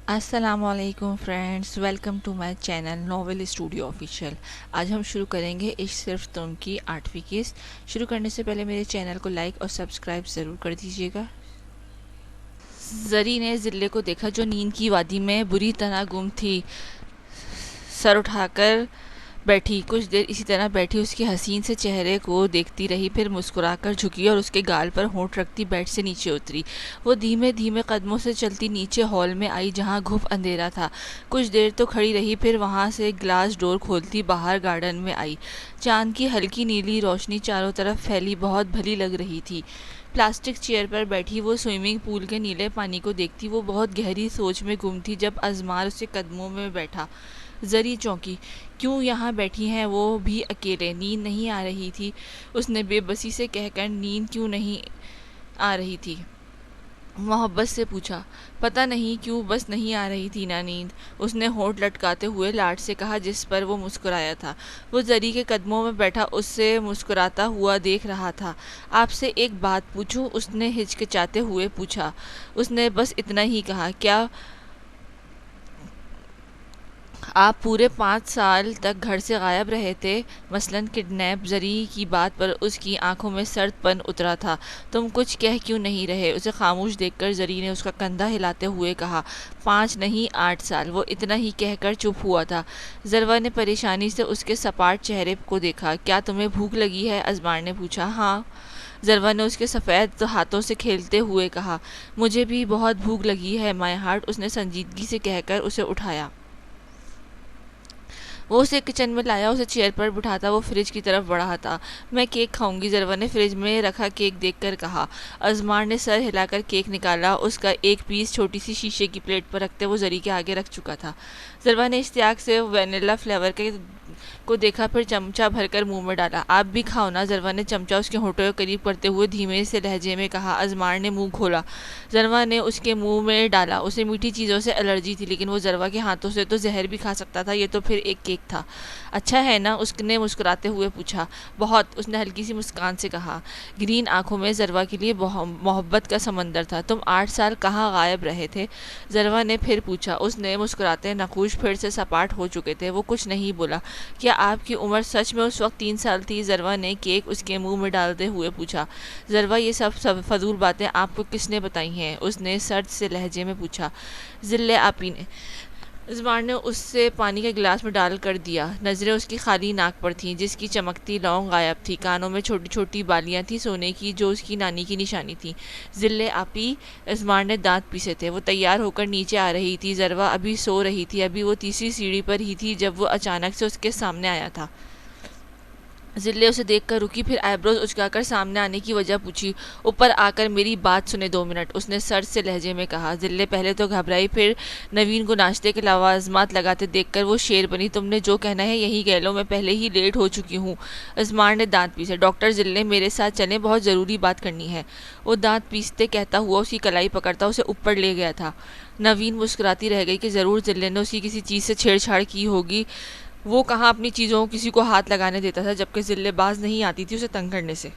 السلام علیکم friends, welcome to my channel Novel Studio Official. آج ہم شروع کریں گے عشق صرف تم کی 8ویں قسط۔ شروع کرنے سے پہلے میرے چینل کو لائک اور سبسکرائب ضرور کر دیجیے گا۔ زری نے ضلع کو دیکھا جو نیند کی وادی میں بری طرح گم تھی۔ سر اٹھا کر بیٹھی، کچھ دیر اسی طرح بیٹھی اس کے حسین سے چہرے کو دیکھتی رہی، پھر مسکرا کر جھکی اور اس کے گال پر ہونٹ رکھتی بیڈ سے نیچے اتری۔ وہ دھیمے دھیمے قدموں سے چلتی نیچے ہال میں آئی جہاں گھپ اندھیرا تھا۔ کچھ دیر تو کھڑی رہی، پھر وہاں سے گلاس ڈور کھولتی باہر گارڈن میں آئی۔ چاند کی ہلکی نیلی روشنی چاروں طرف پھیلی بہت بھلی لگ رہی تھی۔ پلاسٹک چیئر پر بیٹھی وہ سوئمنگ پول کے نیلے پانی کو دیکھتی۔ وہ بہت گہری سوچ میں گم تھی جب ازمار اس کے قدموں میں بیٹھا۔ زری چونکی، کیوں یہاں بیٹھی ہیں وہ بھی اکیلے؟ نیند نہیں آ رہی تھی؟ اس نے بے بسی سے کہہ کر نیند کیوں نہیں آ رہی تھی محبت سے پوچھا۔ پتہ نہیں کیوں، بس نہیں آ رہی تھی نا نیند، اس نے ہونٹ لٹکاتے ہوئے لاڈ سے کہا جس پر وہ مسکرایا تھا۔ وہ زری کے قدموں میں بیٹھا اس سے مسکراتا ہوا دیکھ رہا تھا۔ آپ سے ایک بات پوچھوں؟ اس نے ہچکچاتے ہوئے پوچھا۔ اس نے بس اتنا ہی کہا۔ کیا آپ پورے 5 سال تک گھر سے غائب رہے تھے؟ مثلاً کڈنیپ؟ زری کی بات پر اس کی آنکھوں میں سرد پن اترا تھا۔ تم کچھ کہہ کیوں نہیں رہے؟ اسے خاموش دیکھ کر زری نے اس کا کندھا ہلاتے ہوئے کہا، 5 نہیں 8 سال۔ وہ اتنا ہی کہہ کر چپ ہوا تھا۔ ضرور نے پریشانی سے اس کے سپاٹ چہرے کو دیکھا۔ کیا تمہیں بھوک لگی ہے؟ ازمار نے پوچھا۔ ہاں، ضرور نے اس کے سفید ہاتھوں سے کھیلتے ہوئے کہا۔ مجھے بھی بہت بھوک لگی ہے مائی ہارٹ، اس نے سنجیدگی سے کہہ کر اسے اٹھایا۔ وہ اسے کچن میں لایا، اسے چیئر پر بٹھاتا وہ فریج کی طرف بڑھا تھا۔ میں کیک کھاؤں گی، ضرور نے فریج میں رکھا کیک دیکھ کر کہا۔ ازمار نے سر ہلا کر کیک نکالا، اس کا ایک پیس چھوٹی سی شیشے کی پلیٹ پر رکھتے وہ زری کے آگے رکھ چکا تھا۔ ضرور نے اشتیاق سے وینیلا فلیور کو دیکھا، پھر چمچہ بھر کر منہ میں ڈالا۔ آپ بھی کھاؤ نا، ضرور نے چمچہ اس کے ہونٹوں کے قریب کرتے ہوئے دھیمے سے لہجے میں کہا۔ ازمار نے منہ کھولا، ضرور نے اس کے منہ میں ڈالا۔ اسے میٹھی چیزوں سے الرجی تھی، لیکن وہ ضرور کے ہاتھوں سے تو زہر بھی کھا سکتا تھا، یہ تو پھر ایک کیک تھا۔ اچھا ہے نا؟ اس نے مسکراتے ہوئے پوچھا۔ بہت، اس نے ہلکی سی مسکان سے کہا۔ گرین آنکھوں میں ضرور کے لیے محبت کا سمندر تھا۔ تم 8 سال کہاں غائب رہے تھے؟ ضرور نے پھر پوچھا۔ اس نے مسکراتے نقوش پھر سے سپاٹ ہو چکے تھے۔ وہ کچھ نہیں بولا۔ کیا آپ کی عمر سچ میں اس وقت 3 سال تھی؟ ضرور نے کیک اس کے منہ میں ڈالتے ہوئے پوچھا۔ ضرور یہ سب فضول باتیں آپ کو کس نے بتائی ہیں؟ اس نے سرد سے لہجے میں پوچھا۔ ذلِ آپی نے، ازمار نے اس سے پانی کا گلاس میں ڈال کر دیا۔ نظریں اس کی خالی ناک پر تھیں جس کی چمکتی لونگ غائب تھی۔ کانوں میں چھوٹی چھوٹی بالیاں تھیں سونے کی جو اس کی نانی کی نشانی تھیں۔ ذلِ آپی، ازمار نے دانت پیسے تھے۔ وہ تیار ہو کر نیچے آ رہی تھی۔ ضرور ابھی سو رہی تھی، ابھی وہ تیسری سیڑھی پر ہی تھی جب وہ اچانک سے اس کے سامنے آیا تھا۔ ذلے اسے دیکھ کر رکی، پھر آئی بروز اچکا کر سامنے آنے کی وجہ پوچھی۔ اوپر آ کر میری بات سنے 2 منٹ، اس نے سرد سے لہجے میں کہا۔ ذلے پہلے تو گھبرائی، پھر نوین کو ناشتے کے لوازمات لگاتے دیکھ کر وہ شیر بنی۔ تم نے جو کہنا ہے یہی کہہ لو، میں پہلے ہی لیٹ ہو چکی ہوں۔ ازمار نے دانت پیسے۔ ڈاکٹر ذلے میرے ساتھ چلیں، بہت ضروری بات کرنی ہے، وہ دانت پیستے کہتا ہوا اس کی کلائی پکڑتا اسے اوپر لے گیا تھا۔ نوین مسکراتی رہ گئی کہ ضرور ذلے نے اسی کسی چیز سے چھیڑ چھاڑ کی ہوگی۔ وہ کہاں اپنی چیزوں کو کسی کو ہاتھ لگانے دیتا تھا، جبکہ ذلے باز نہیں آتی تھی اسے تنگ کرنے سے۔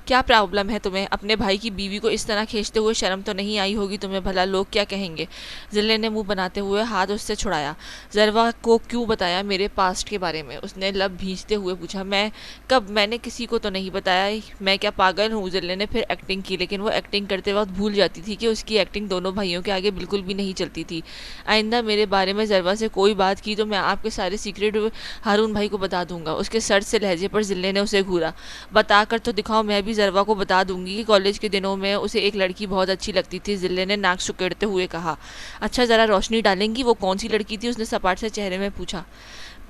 کیا پرابلم ہے تمہیں؟ اپنے بھائی کی بیوی کو اس طرح کھینچتے ہوئے شرم تو نہیں آئی ہوگی تمہیں؟ بھلا لوگ کیا کہیں گے؟ ذلے نے منہ بناتے ہوئے ہاتھ اس سے چھڑایا۔ ضرور کو کیوں بتایا میرے پاسٹ کے بارے میں؟ اس نے لب بھینچتے ہوئے پوچھا۔ میں کب؟ میں نے کسی کو تو نہیں بتایا، میں کیا پاگل ہوں؟ ذلے نے پھر ایکٹنگ کی، لیکن وہ ایکٹنگ کرتے وقت بھول جاتی تھی کہ اس کی ایکٹنگ دونوں بھائیوں کے آگے بالکل بھی نہیں چلتی تھی۔ آئندہ میرے بارے میں ضرور سے کوئی بات کی تو میں آپ کے سارے سیکرٹ ہارون بھائی کو بتا دوں گا، اس کے سر سے لہجے پر ذلے نے اسے گھورا۔ بتا کر تو دکھاؤ، میں بھی ضرور کو بتا دوں گی کہ کالج کے دنوں میں اسے ایک لڑکی بہت اچھی لگتی تھی، ذلے نے ناک سکیڑتے ہوئے کہا۔ اچھا، ذرا روشنی ڈالیں گی؟ وہ کون سی لڑکی تھی؟ اس نے سپاٹ سے چہرے میں پوچھا۔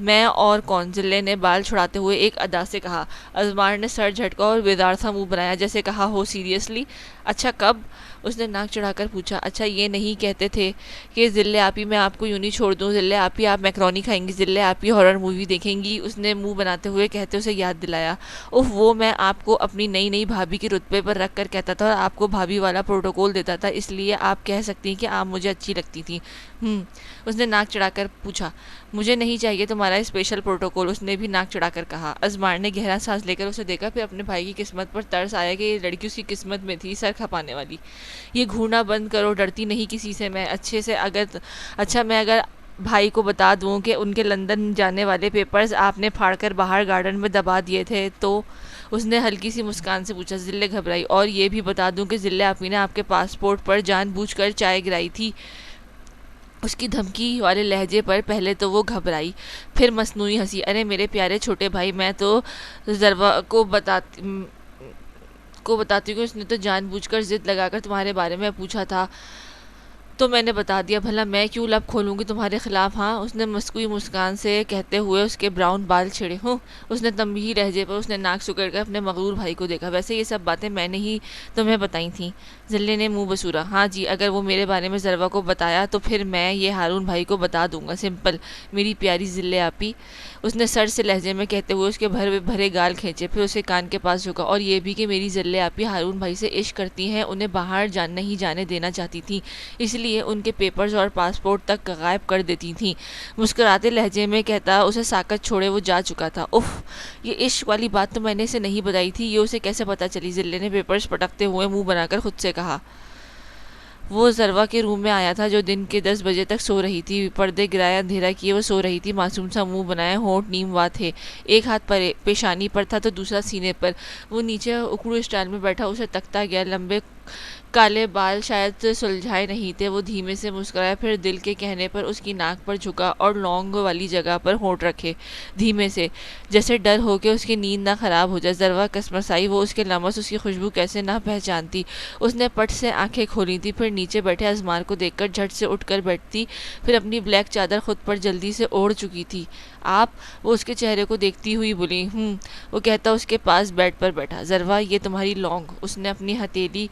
میں اور کون؟ ذلے نے بال چھڑاتے ہوئے ایک ادا سے کہا۔ ازمار نے سر جھٹکا اور بیدار سا منہ بنایا جیسے کہا ہو سیریسلی؟ اچھا کب؟ اس نے ناک چڑھا کر پوچھا۔ اچھا یہ نہیں کہتے تھے کہ ذلے آپی میں آپ کو یوں نہیں چھوڑ دوں؟ ذلے آپی آپ میکرونی کھائیں گی؟ ذلے آپی ہارر مووی دیکھیں گی؟ اس نے منہ بناتے ہوئے کہتے اسے یاد دلایا۔ اوف، وہ میں آپ کو اپنی نئی نئی بھابھی کے رتبے پر رکھ کر کہتا تھا اور آپ کو بھابھی والا پروٹوکول دیتا تھا، اس لیے آپ کہہ سکتی ہیں کہ آپ مجھے اچھی لگتی تھی۔ اس نے ناک چڑھا کر پوچھا۔ مجھے نہیں چاہیے تمہارا اسپیشل پروٹوکول، اس نے بھی ناک چڑھا کر کہا۔ ازمار نے گہرا سانس لے کر اسے دیکھا، پھر اپنے بھائی کی قسمت پر ترس آیا کہ یہ لڑکی اس کی قسمت میں تھی، سر کھپانے والی۔ یہ گھورنا بند کرو، ڈرتی نہیں کسی سے میں، میں اگر بھائی کو بتا دوں کہ ان کے لندن جانے والے پیپرز آپ نے پھاڑ کر باہر گارڈن میں دبا دیے تھے تو؟ اس نے ہلکی سی مسکان سے پوچھا۔ ذلے گھبرائی۔ اور یہ بھی بتا دوں کہ ذلے آپی نے آپ کے پاسپورٹ پر جان بوجھ کر چائے گرائی تھی؟ اس کی دھمکی والے لہجے پر پہلے تو وہ گھبرائی، پھر مصنوعی ہنسی۔ ارے میرے پیارے چھوٹے بھائی، میں تو ذروا کو بتاتی ہوں کہ اس نے تو جان بوجھ کر ضد لگا کر تمہارے بارے میں پوچھا تھا تو میں نے بتا دیا، بھلا میں کیوں لب کھولوں گی تمہارے خلاف؟ ہاں، اس نے مسکوئی مسکان سے کہتے ہوئے اس کے براؤن بال چھڑے۔ اس نے تنبیہی لہجے پر اس نے ناک سکڑ کر اپنے مغرور بھائی کو دیکھا۔ ویسے یہ سب باتیں میں نے ہی تمہیں بتائی تھیں؟ ذلے نے منہ بسورا۔ ہاں جی، اگر وہ میرے بارے میں ذروا کو بتایا تو پھر میں یہ ہارون بھائی کو بتا دوں گا، سمپل، میری پیاری ذلے آپی۔ اس نے سر سے لہجے میں کہتے ہوئے اس کے بھرے گال کھینچے، پھر اسے کان کے پاس جھکا۔ اور یہ بھی کہ میری ذلے آپی ہارون بھائی سے عشق کرتی ہیں، انہیں باہر نہیں جانے دینا چاہتی تھیں، اس لیے ان کے پیپرز اور پاسپورٹ تک غائب کر دیتی تھیں۔ مسکراتے لہجے میں کہتا اسے ساکت چھوڑے وہ جا چکا تھا۔ اف، یہ عشق والی بات تو میں نے اسے نہیں بتائی تھی، یہ اسے کیسے پتا چلی؟ ذلے نے پیپرز پٹکتے ہوئے منہ بنا کر خود سے کہا۔ وہ ذروا کے روم میں آیا تھا جو دن کے 10 بجے تک سو رہی تھی، پردے گرائے اندھیرا کیے وہ سو رہی تھی، معصوم سا منہ بنائے، ہونٹ نیم وا تھے، ایک ہاتھ پیشانی پر تھا تو دوسرا سینے پر۔ وہ نیچے اکڑو اسٹائل میں بیٹھا اسے تکتا گیا، لمبے کالے بال شاید سلجھائے نہیں تھے۔ وہ دھیمے سے مسکرایا، پھر دل کے کہنے پر اس کی ناک پر جھکا اور لونگ والی جگہ پر ہونٹ رکھے دھیمے سے، جیسے ڈر ہو کہ اس کی نیند نہ خراب ہو جائے۔ ذروا کسمسائی، وہ اس کے لمس، اس کی خوشبو کیسے نہ پہچانتی؟ اس نے پٹ سے آنکھیں کھولی تھی، پھر نیچے بیٹھے ازمار کو دیکھ کر جھٹ سے اٹھ کر بیٹھتی، پھر اپنی بلیک چادر خود پر جلدی سے اوڑھ چکی تھی۔ آپ؟ وہ اس کے چہرے کو دیکھتی ہوئی بولی۔ وہ کہتا اس کے پاس بیڈ پر بیٹھا۔ ذروا، یہ تمہاری لونگ؟ اس نے اپنی ہتھیلی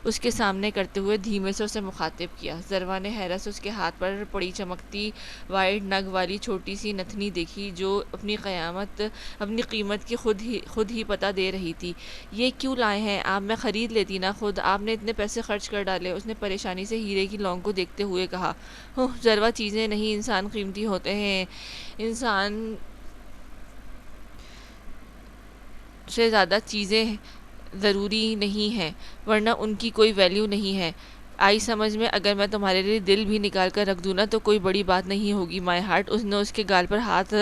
اس کے سامنے کرتے ہوئے دھیمے سے اسے مخاطب کیا۔ ذروا نے حیرت سے اس کے ہاتھ پر پڑی چمکتی وائٹ نگ والی چھوٹی سی نتھنی دیکھی جو اپنی قیمت کی خود ہی پتہ دے رہی تھی۔ یہ کیوں لائے ہیں آپ؟ میں خرید لیتی نا خود، آپ نے اتنے پیسے خرچ کر ڈالے۔ اس نے پریشانی سے ہیرے کی لونگ کو دیکھتے ہوئے کہا۔ ذروا، چیزیں نہیں، انسان قیمتی ہوتے ہیں، انسان سے زیادہ چیزیں ضروری نہیں ہیں، ورنہ ان کی کوئی ویلیو نہیں ہے۔ آئی سمجھ میں؟ اگر میں تمہارے لیے دل بھی نکال کر رکھ دوں نا تو کوئی بڑی بات نہیں ہوگی، مائی ہارٹ۔ اس نے اس کے گال پر ہاتھ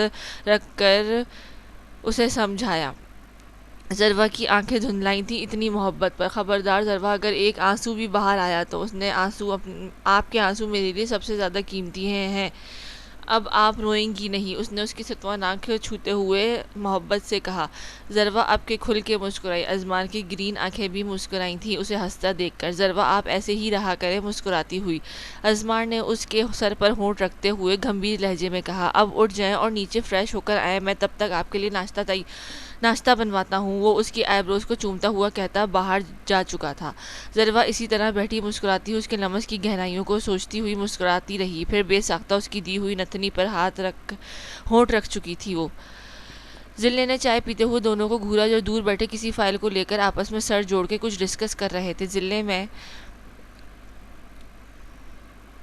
رکھ کر اسے سمجھایا۔ ذروا کی آنکھیں دھندلائی تھیں اتنی محبت پر۔ خبردار ذروا، اگر ایک آنسو بھی باہر آیا تو؟ اس نے آپ کے آنسو میرے لیے سب سے زیادہ قیمتی ہیں۔ اب آپ روئیں گی نہیں؟ اس نے اس کی ستواں ناک چھوتے ہوئے محبت سے کہا۔ ذروا اب کے کھل کے مسکرائی، ازمار کی گرین آنکھیں بھی مسکرائی تھیں اسے ہنستا دیکھ کر۔ ذروا، آپ ایسے ہی رہا کریں مسکراتی ہوئی، ازمار نے اس کے سر پر ہونٹ رکھتے ہوئے گمبھیر لہجے میں کہا۔ اب اٹھ جائیں اور نیچے فریش ہو کر آئیں، میں تب تک آپ کے لیے ناشتہ بنواتا ہوں۔ وہ اس کی آئی بروز کو چومتا ہوا کہتا باہر جا چکا تھا۔ ذروا اسی طرح بیٹھی مسکراتی ہوئی اس کے لمس کی گہرائیوں کو سوچتی ہوئی مسکراتی رہی، پھر بے ساختہ اس کی دی ہوئی نتھنی پر ہونٹ رکھ چکی تھی وہ۔ ذلے نے چائے پیتے ہوئے دونوں کو گھورا جو دور بیٹھے کسی فائل کو لے کر آپس میں سر جوڑ کے کچھ ڈسکس کر رہے تھے۔ ذلے میں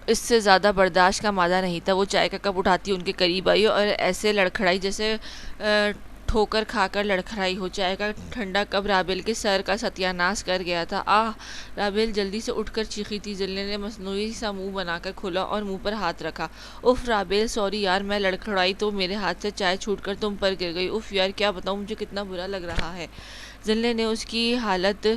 اس سے زیادہ برداشت کا مادہ نہیں تھا۔ وہ چائے کا کپ اٹھاتی ان کے قریب آئی اور ایسے لڑکھڑائی جیسے ٹھوکر کھا کر لڑکھڑائی ہو۔ چائے کا ٹھنڈا کپ رابل کے سر کا ستیہ ناش کر گیا تھا۔ آہ! رابل جلدی سے اٹھ کر چیخی تھی۔ ذلے نے مصنوعی سا منہ بنا کر کھولا اور منہ پر ہاتھ رکھا۔ اف رابل، سوری یار، میں لڑکھڑائی تو میرے ہاتھ سے چائے چھوٹ کر تم پر گر گئی۔ اف یار، کیا بتاؤں، مجھے کتنا برا لگ رہا ہے۔ ذلے نے اس کی حالت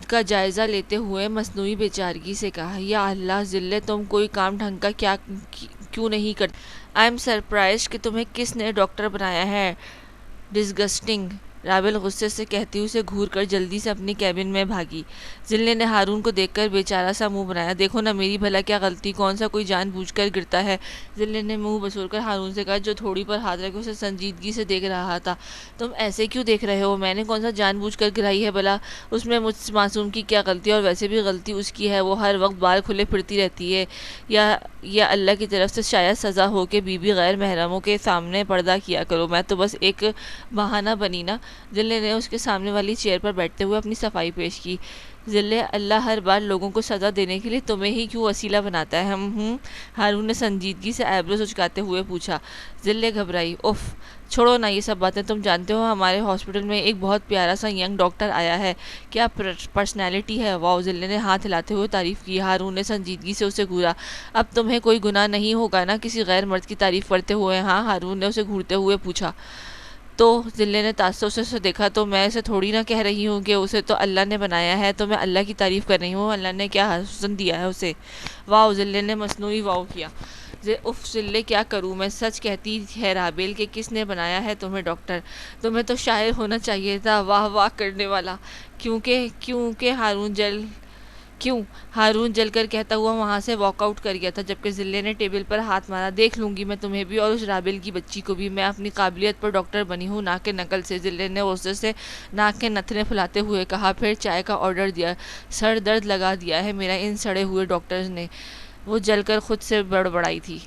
کا جائزہ لیتے ہوئے مصنوعی بے چارگی سے کہا۔ یا اللہ ذلے، تم کوئی کام ڈھنگ کا کیوں نہیں کرتی؟ آئی ایم سرپرائزڈ کہ تمہیں کس نے ڈاکٹر بنایا ہے، ڈسگسٹنگ، رابل غصے سے کہتی اسے گھور کر جلدی سے اپنی کیبن میں بھاگی۔ ذلے نے ہارون کو دیکھ کر بیچارہ سا منہ بنایا۔ دیکھو نا میری بھلا کیا غلطی، کون سا کوئی جان بوجھ کر گرتا ہے؟ ذلے نے منہ بسور کر ہارون سے کہا جو تھوڑی پر ہاتھ رکھے اسے سنجیدگی سے دیکھ رہا تھا۔ تم ایسے کیوں دیکھ رہے ہو؟ میں نے کون سا جان بوجھ کر گرائی ہے بھلا؟ اس میں مجھ معصوم کی کیا غلطی؟ اور ویسے بھی غلطی اس کی ہے، وہ ہر وقت بال کھلے پھرتی رہتی ہے، یا اللہ کی طرف سے شاید سزا ہو کہ بیوی غیر محرموں کے سامنے پردہ کیا کرو۔ میں تو بس ایک بہانہ بنی نا۔ ذلے نے اس کے سامنے والی چیئر پر بیٹھتے ہوئے اپنی صفائی پیش کی۔ ذلے اللہ ہر بار لوگوں کو سزا دینے کے لیے تمہیں ہی کیوں وسیلہ بناتا ہے؟ ہارون نے سنجیدگی سے ایبروز اچکاتے ہوئے پوچھا۔ ذلے گھبرائی۔ اف چھوڑو نا یہ سب باتیں، تم جانتے ہو ہمارے ہاسپٹل میں ایک بہت پیارا سا ینگ ڈاکٹر آیا ہے، کیا پرسنالٹی ہے، واو۔ ذلے نے ہاتھ ہلاتے ہوئے تعریف کی۔ ہارون نے سنجیدگی سے اسے گھورا۔ اب تمہیں کوئی گناہ نہیں ہوگا نا کسی غیر مرد کی تعریف کرتے ہوئے؟ ہاں، ہارون نے اسے گھورتے ہوئے پوچھا۔ تو ذلے نے تعصب سے اسے دیکھا۔ تو میں اسے تھوڑی نہ کہہ رہی ہوں کہ اسے تو اللہ نے بنایا ہے، تو میں اللہ کی تعریف کر رہی ہوں، اللہ نے کیا حسن دیا ہے اسے۔ واو، ذلے نے مصنوعی واو کیا۔ اف ذلے کیا کروں میں، سچ کہتی ہے رابیل کہ کس نے بنایا ہے تمہیں ڈاکٹر؟ تمہیں تو شاعر ہونا چاہیے تھا، واہ واہ کرنے والا۔ کیونکہ ہارون جل کر کہتا ہوا وہاں سے واک آؤٹ کر گیا تھا، جبکہ ذلے نے ٹیبل پر ہاتھ مارا۔ دیکھ لوں گی میں تمہیں بھی اور اس رابیل کی بچی کو بھی، میں اپنی قابلیت پر ڈاکٹر بنی ہوں، ناک کے نکل سے۔ ذلے نے غصے سے ناک کے نتنے پھلاتے ہوئے کہا، پھر چائے کا آرڈر دیا، سر درد لگا دیا ہے میرا ان سڑے ہوئے ڈاکٹرز نے۔ وہ جل کر خود سے بڑبڑائی تھی۔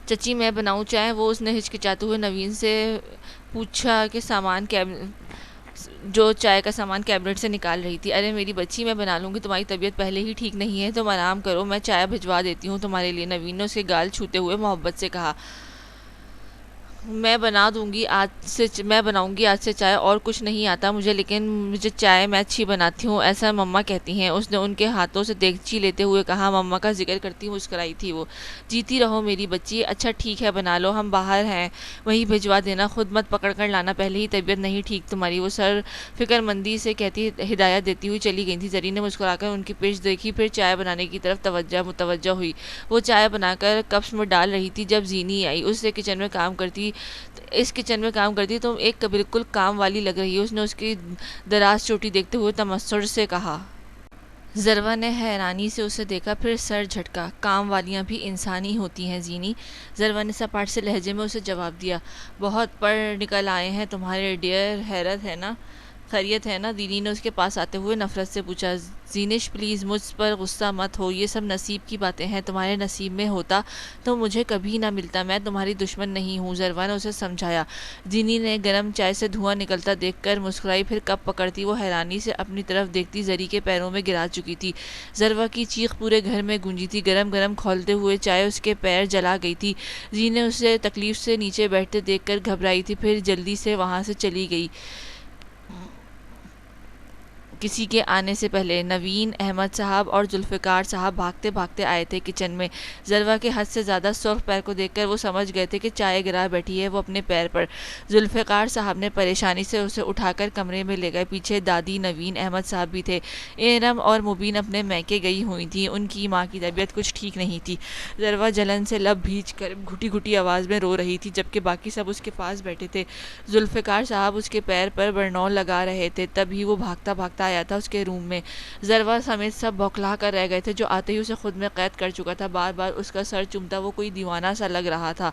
چچی میں بناؤں چائے؟ وہ اس نے ہچکچاتے ہوئے نوین سے پوچھا کہ جو چائے کا سامان کیبنٹ سے نکال رہی تھی۔ ارے میری بچی، میں بنا لوں گی، تمہاری طبیعت پہلے ہی ٹھیک نہیں ہے، تم آرام کرو، میں چائے بھجوا دیتی ہوں تمہارے لیے، نوین نے اس کے گال چھوتے ہوئے محبت سے کہا۔ میں بناؤں گی آج سے چائے، اور کچھ نہیں آتا مجھے، لیکن مجھے چائے میں اچھی بناتی ہوں، ایسا مما کہتی ہیں۔ اس نے ان کے ہاتھوں سے دیگچی لیتے ہوئے کہا۔ مما کا ذکر کرتی مسکرائی تھی وہ۔ جیتی رہو میری بچی، اچھا ٹھیک ہے بنا لو، ہم باہر ہیں وہیں بھجوا دینا، خود مت پکڑ کر لانا، پہلے ہی طبیعت نہیں ٹھیک تمہاری، وہ سر فکر مندی سے کہتی ہدایت دیتی ہوئی چلی گئی تھی۔ زرین نے مسکرا کر ان کی پیش دیکھی، پھر چائے بنانے کی طرف متوجہ ہوئی۔ وہ چائے بنا کر کپس میں ڈال رہی تھی جب زینی آئی۔ اس کچن میں کام کرتی تم ایک بالکل کام والی لگ رہی ہے، اس نے اس کی دراز چوٹی دیکھتے ہوئے تمسخر سے کہا۔ ذروہ نے حیرانی سے اسے دیکھا، پھر سر جھٹکا۔ کام والیاں بھی انسان ہی ہوتی ہیں زینی، ذروہ نے سپاٹ سے لہجے میں اسے جواب دیا۔ بہت پڑھ نکل آئے ہیں تمہارے ڈیئر، خیریت ہے نا؟ زینی نے اس کے پاس آتے ہوئے نفرت سے پوچھا۔ زینش پلیز مجھ پر غصہ مت ہو، یہ سب نصیب کی باتیں ہیں، تمہارے نصیب میں ہوتا تو مجھے کبھی نہ ملتا، میں تمہاری دشمن نہیں ہوں، ذروہ نے اسے سمجھایا۔ زینی نے گرم چائے سے دھواں نکلتا دیکھ کر مسکرائی، پھر کپ پکڑتی وہ حیرانی سے اپنی طرف دیکھتی زری کے پیروں میں گرا چکی تھی۔ ذروہ کی چیخ پورے گھر میں گونجی تھی، گرم گرم کھولتے ہوئے چائے اس کے پیر جلا گئی تھی۔ زینی نے اسے تکلیف سے نیچے بیٹھتے دیکھ کر گھبرائی تھی، پھر جلدی سے وہاں سے چلی گئی۔ کسی کے آنے سے پہلے نوین، احمد صاحب اور ذوالفقار صاحب بھاگتے بھاگتے آئے تھے کچن میں۔ ذروہ کے حد سے زیادہ سرخ پیر کو دیکھ کر وہ سمجھ گئے تھے کہ چائے گرا بیٹھی ہے وہ اپنے پیر پر۔ ذوالفقار صاحب نے پریشانی سے اسے اٹھا کر کمرے میں لے گئے۔ پیچھے دادی، نوین، احمد صاحب بھی تھے۔ ارم اور مبین اپنے میکے گئی ہوئی تھیں، ان کی ماں کی طبیعت کچھ ٹھیک نہیں تھی۔ ذروہ جلن سے لب بھیج کر گھٹی گھٹی آواز میں رو رہی تھی، جبکہ باقی سب اس کے پاس بیٹھے تھے۔ ذوالفقار صاحب اس کے پیر پر برنول لگا رہے تھے، تبھی وہ بھاگتا بھاگتا آیا تھا اس کے روم میں۔ ذروہ سمیت سب بوکھلا کر رہ گئے تھے، جو آتے ہی اسے خود میں قید کر چکا تھا، بار بار اس کا سر چومتا، وہ کوئی دیوانہ سا لگ رہا تھا۔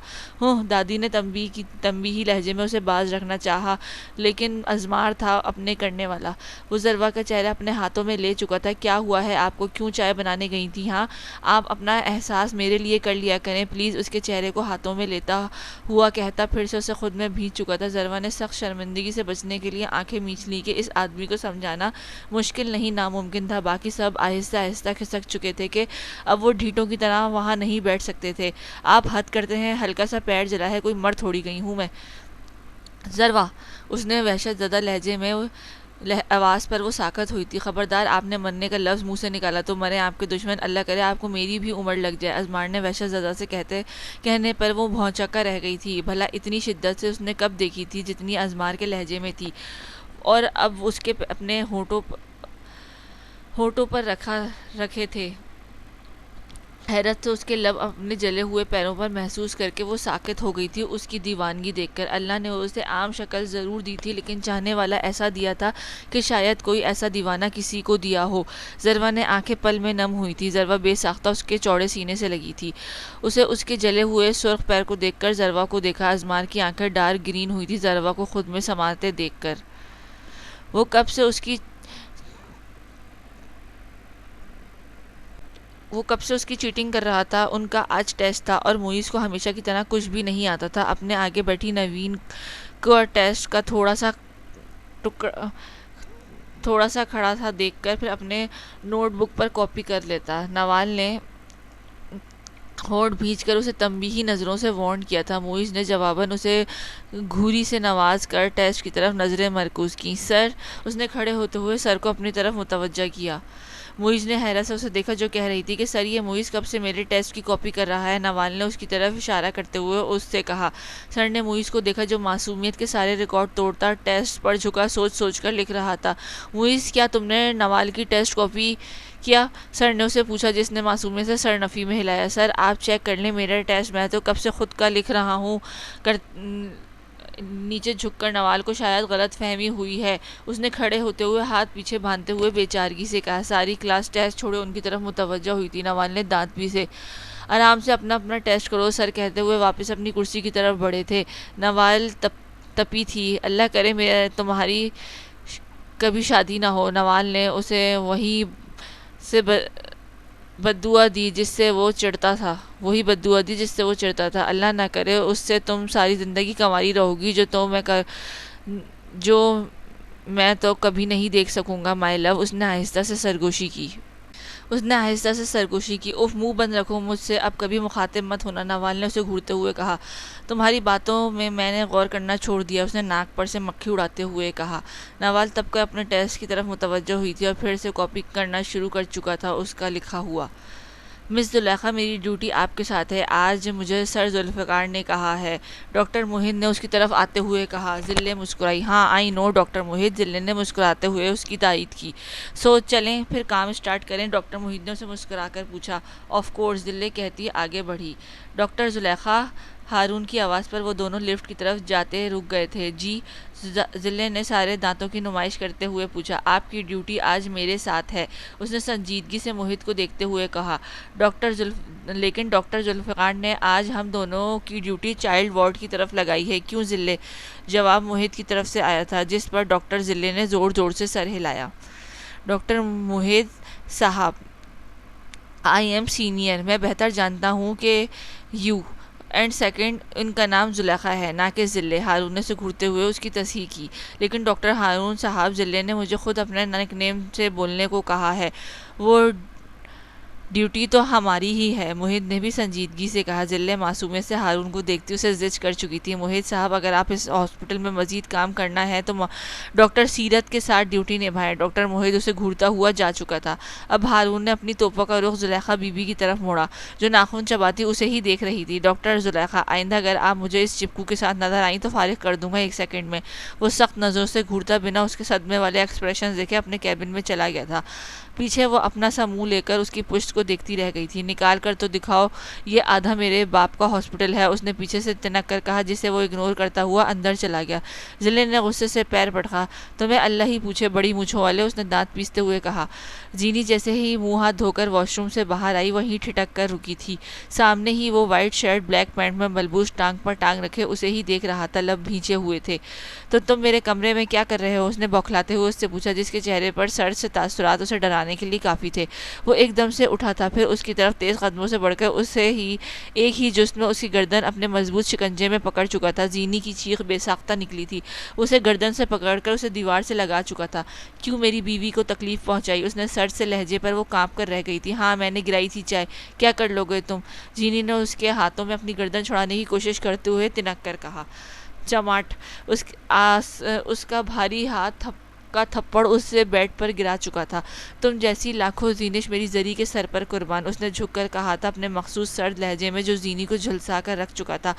دادی نے تنبیہی لہجے میں اسے باز رکھنا چاہا، لیکن ازمار تھا اپنے کرنے والا۔ وہ ذروہ کا چہرہ اپنے ہاتھوں میں لے چکا تھا۔ کیا ہوا ہے آپ کو؟ کیوں چائے بنانے گئی تھی؟ ہاں، آپ اپنا احساس میرے لیے کر لیا کریں پلیز، اس کے چہرے کو ہاتھوں میں لیتا ہوا کہتا، پھر سے اسے خود میں بھیج چکا تھا۔ ذروہ نے سخت شرمندگی سے بچنے کے لیے آنکھیں میچ لی کہ اس آدمی کو سمجھانا مشکل نہیں ناممکن تھا۔ باقی سب آہستہ آہستہ کھسک چکے تھے کہ اب وہ ڈھیٹوں کی طرح وہاں نہیں بیٹھ سکتے تھے۔ آپ حد کرتے ہیں، ہلکا سا پیر جلا ہے، کوئی مر تھوڑی گئی ہوں میں۔ ذروہ، اس نے وحشت زدہ لہجے میں آواز پر وہ ساکت ہوئی تھی، خبردار آپ نے مرنے کا لفظ منہ سے نکالا تو مرے آپ کے دشمن، اللہ کرے آپ کو میری بھی عمر لگ جائے۔ ازمار نے وحشت زدہ سے کہنے پر وہ بھونچکا رہ گئی تھی۔ بھلا اتنی شدت سے اس نے کب دیکھی تھی جتنی ازمار کے لہجے میں تھی، اور اب اس کے اپنے ہونٹوں پر رکھے تھے۔ حیرت سے اس کے لب اپنے جلے ہوئے پیروں پر محسوس کر کے وہ ساکت ہو گئی تھی اس کی دیوانگی دیکھ کر۔ اللہ نے اسے عام شکل ضرور دی تھی، لیکن چاہنے والا ایسا دیا تھا کہ شاید کوئی ایسا دیوانہ کسی کو دیا ہو۔ ذروہ نے آنکھیں پل میں نم ہوئی تھی، ذروہ بے ساختہ اس کے چوڑے سینے سے لگی تھی۔ اسے اس کے جلے ہوئے سرخ پیر کو دیکھ کر ذروہ کو دیکھا۔ ازمار کی آنکھیں ڈارک گرین ہوئی تھی ذروہ کو خود میں سماتے دیکھ کر۔ وہ کب سے اس کی چیٹنگ کر رہا تھا۔ ان کا آج ٹیسٹ تھا اور موئز کو ہمیشہ کی طرح کچھ بھی نہیں آتا تھا۔ اپنے آگے بیٹھی نوین کو ٹیسٹ کا ٹکڑا تھوڑا سا کھڑا تھا دیکھ کر پھر اپنے نوٹ بک پر کاپی کر لیتا۔ نوال نے ہونٹ بھیج کر اسے تنبیہی نظروں سے وارن کیا تھا۔ معیز نے جواباً اسے گھوری سے نواز کر ٹیسٹ کی طرف نظریں مرکوز کیں۔ سر، اس نے کھڑے ہوتے ہوئے سر کو اپنی طرف متوجہ کیا۔ معیز نے حیرت سے اسے دیکھا جو کہہ رہی تھی کہ سر، یہ معیز کب سے میرے ٹیسٹ کی کاپی کر رہا ہے؟ نوال نے اس کی طرف اشارہ کرتے ہوئے اس سے کہا۔ سر نے معیز کو دیکھا جو معصومیت کے سارے ریکارڈ توڑتا ٹیسٹ پر جھکا سوچ سوچ کر لکھ رہا تھا۔ معیز، کیا تم نے نوال کی ٹیسٹ کاپی کیا؟ سر نے اسے پوچھا جس نے معصومیت سے سر نفی میں ہلایا۔ سر، آپ چیک کر لیں میرا ٹیسٹ، میں تو کب سے خود کا لکھ رہا ہوں۔ نیچے جھک کر نوال کو شاید غلط فہمی ہوئی ہے، اس نے کھڑے ہوتے ہوئے ہاتھ پیچھے باندھتے ہوئے بے چارگی سے کہا۔ ساری کلاس ٹیسٹ چھوڑے ان کی طرف متوجہ ہوئی تھی۔ نوال نے دانت پیسے۔ آرام سے اپنا ٹیسٹ کرو سر، کہتے ہوئے واپس اپنی کرسی کی طرف بڑھے تھے۔ نوال تپی تھی۔ اللہ کرے تمہاری کبھی شادی نہ ہو۔ نوال نے اسے وہی سے بددعا دی جس سے وہ چڑھتا تھا۔ اللہ نہ کرے اس سے تم ساری زندگی کنواری رہو گی، جو میں تو کبھی نہیں دیکھ سکوں گا مائی لو۔ اس نے آہستہ سے سرگوشی کی۔ اف، منہ بند رکھو مجھ سے اب کبھی مخاطب مت ہونا، نوال نے اسے گھورتے ہوئے کہا۔ تمہاری باتوں میں نے غور کرنا چھوڑ دیا، اس نے ناک پر سے مکھی اڑاتے ہوئے کہا۔ نوال تب کر اپنے ٹیسٹ کی طرف متوجہ ہوئی تھی اور پھر سے کاپی کرنا شروع کر چکا تھا اس کا لکھا ہوا۔ مس زلیخا، میری ڈیوٹی آپ کے ساتھ ہے، آج مجھے سر ذوالفقار نے کہا ہے، ڈاکٹر موہت نے اس کی طرف آتے ہوئے کہا۔ ذلے مسکرائی۔ ہاں، آئی نو ڈاکٹر موہت، ذلے نے مسکراتے ہوئے اس کی تائید کی۔ سو چلیں پھر کام اسٹارٹ کریں، ڈاکٹر موہت نے اسے مسکرا کر پوچھا۔ آف کورس، ذلے کہتی آگے بڑھی۔ ڈاکٹر زلیخا، ہارون کی آواز پر وہ دونوں لفٹ کی طرف جاتے رک گئے تھے۔ جی، ذلے نے سارے دانتوں کی نمائش کرتے ہوئے پوچھا۔ آپ کی ڈیوٹی آج میرے ساتھ ہے، اس نے سنجیدگی سے موہت کو دیکھتے ہوئے کہا۔ لیکن ڈاکٹر ذوالفقار نے آج ہم دونوں کی ڈیوٹی چائلڈ وارڈ کی طرف لگائی ہے۔ کیوں ذلے؟ جواب موہت کی طرف سے آیا تھا، جس پر ڈاکٹر ذلے نے زور زور سے سر ہلایا۔ ڈاکٹر موہت صاحب، آئی ایم سینئر، میں بہتر جانتا ہوں کہ یو اینڈ سیکنڈ ان کا نام زلیخا ہے نہ کہ ذلے، ہارون نے اسے گھورتے ہوئے اس کی تصحیح کی۔ لیکن ڈاکٹر ہارون صاحب، ذلے نے مجھے خود اپنے نک نیم سے بولنے کو کہا ہے، وہ ڈیوٹی تو ہماری ہی ہے، موہت نے بھی سنجیدگی سے کہا۔ ذلے معصومیت سے ہارون کو دیکھتی اسے زج کر چکی تھی۔ موہت صاحب، اگر آپ اس ہاسپٹل میں مزید کام کرنا ہے تو ڈاکٹر سیرت کے ساتھ ڈیوٹی نبھائیں۔ ڈاکٹر موہت اسے گھورتا ہوا جا چکا تھا۔ اب ہارون نے اپنی توپہ کا رخ زلیخا بی بی کی طرف موڑا، جو ناخن چباتی اسے ہی دیکھ رہی تھی۔ ڈاکٹر زلیخا، آئندہ اگر آپ مجھے اس چپکو کے ساتھ نظر آئیں تو فارغ کر دوں گا 1 سیکنڈ میں۔ وہ سخت نظروں سے گھورتا بنا اس کے صدمے والے ایکسپریشن دیکھے اپنے کیبن میں چلا گیا تھا۔ پیچھے وہ اپنا سا منہ لے کر اس کی پشت کو دیکھتی رہ گئی تھی۔ نکال کر تو دکھاؤ، یہ آدھا میرے باپ کا ہاسپٹل ہے، اس نے پیچھے سے تنک کر کہا، جسے وہ اگنور کرتا ہوا اندر چلا گیا۔ ذلے نے غصے سے پیر پٹکا۔ تمہیں اللہ ہی پوچھے بڑی مونچھوں والے، اس نے دانت پیستے ہوئے کہا۔ زینی جیسے ہی منہ ہاتھ دھو کر واش روم سے باہر آئی، وہیں ٹھٹک کر رکی تھی۔ سامنے ہی وہ وائٹ شرٹ بلیک پینٹ میں ملبوس ٹانگ پر ٹانگ رکھے اسے ہی دیکھ رہا تھا، لب بھینچے ہوئے تھے۔ تو تم میرے کمرے میں کیا کر رہے ہو؟ اس نے بوکھلاتے ہوئے اس سے پوچھا، جس کے چہرے پر سرد سے تاثرات اسے ڈرانے کے لیے کافی تھے۔ وہ ایک دم سے اٹھا تھا، پھر اس کی طرف تیز قدموں سے بڑھ کر اسے ہی ایک ہی جست میں اس کی گردن اپنے مضبوط شکنجے میں پکڑ چکا تھا۔ زینی کی چیخ بے ساختہ نکلی تھی۔ اسے گردن سے پکڑ کر اسے دیوار سے لگا چکا تھا۔ کیوں میری بیوی کو تکلیف پہنچائی؟ اس نے سرد سے لہجے پر وہ کانپ کر رہ گئی تھی۔ ہاں، میں نے گرائی تھی چائے، کیا کر لو گے تم؟ زینی نے اس کے ہاتھوں میں اپنی گردن چھڑانے کی کوشش کرتے ہوئے تنک کر کہا۔ چماٹ! اس کا بھاری ہاتھ کا تھپڑ اس سے بیڈ پر گرا چکا تھا۔ تم جیسی لاکھوں زینش میری زری کے سر پر قربان، اس نے جھک کر کہا تھا اپنے مخصوص سرد لہجے میں جو زینی کو جھلسا کر رکھ چکا تھا۔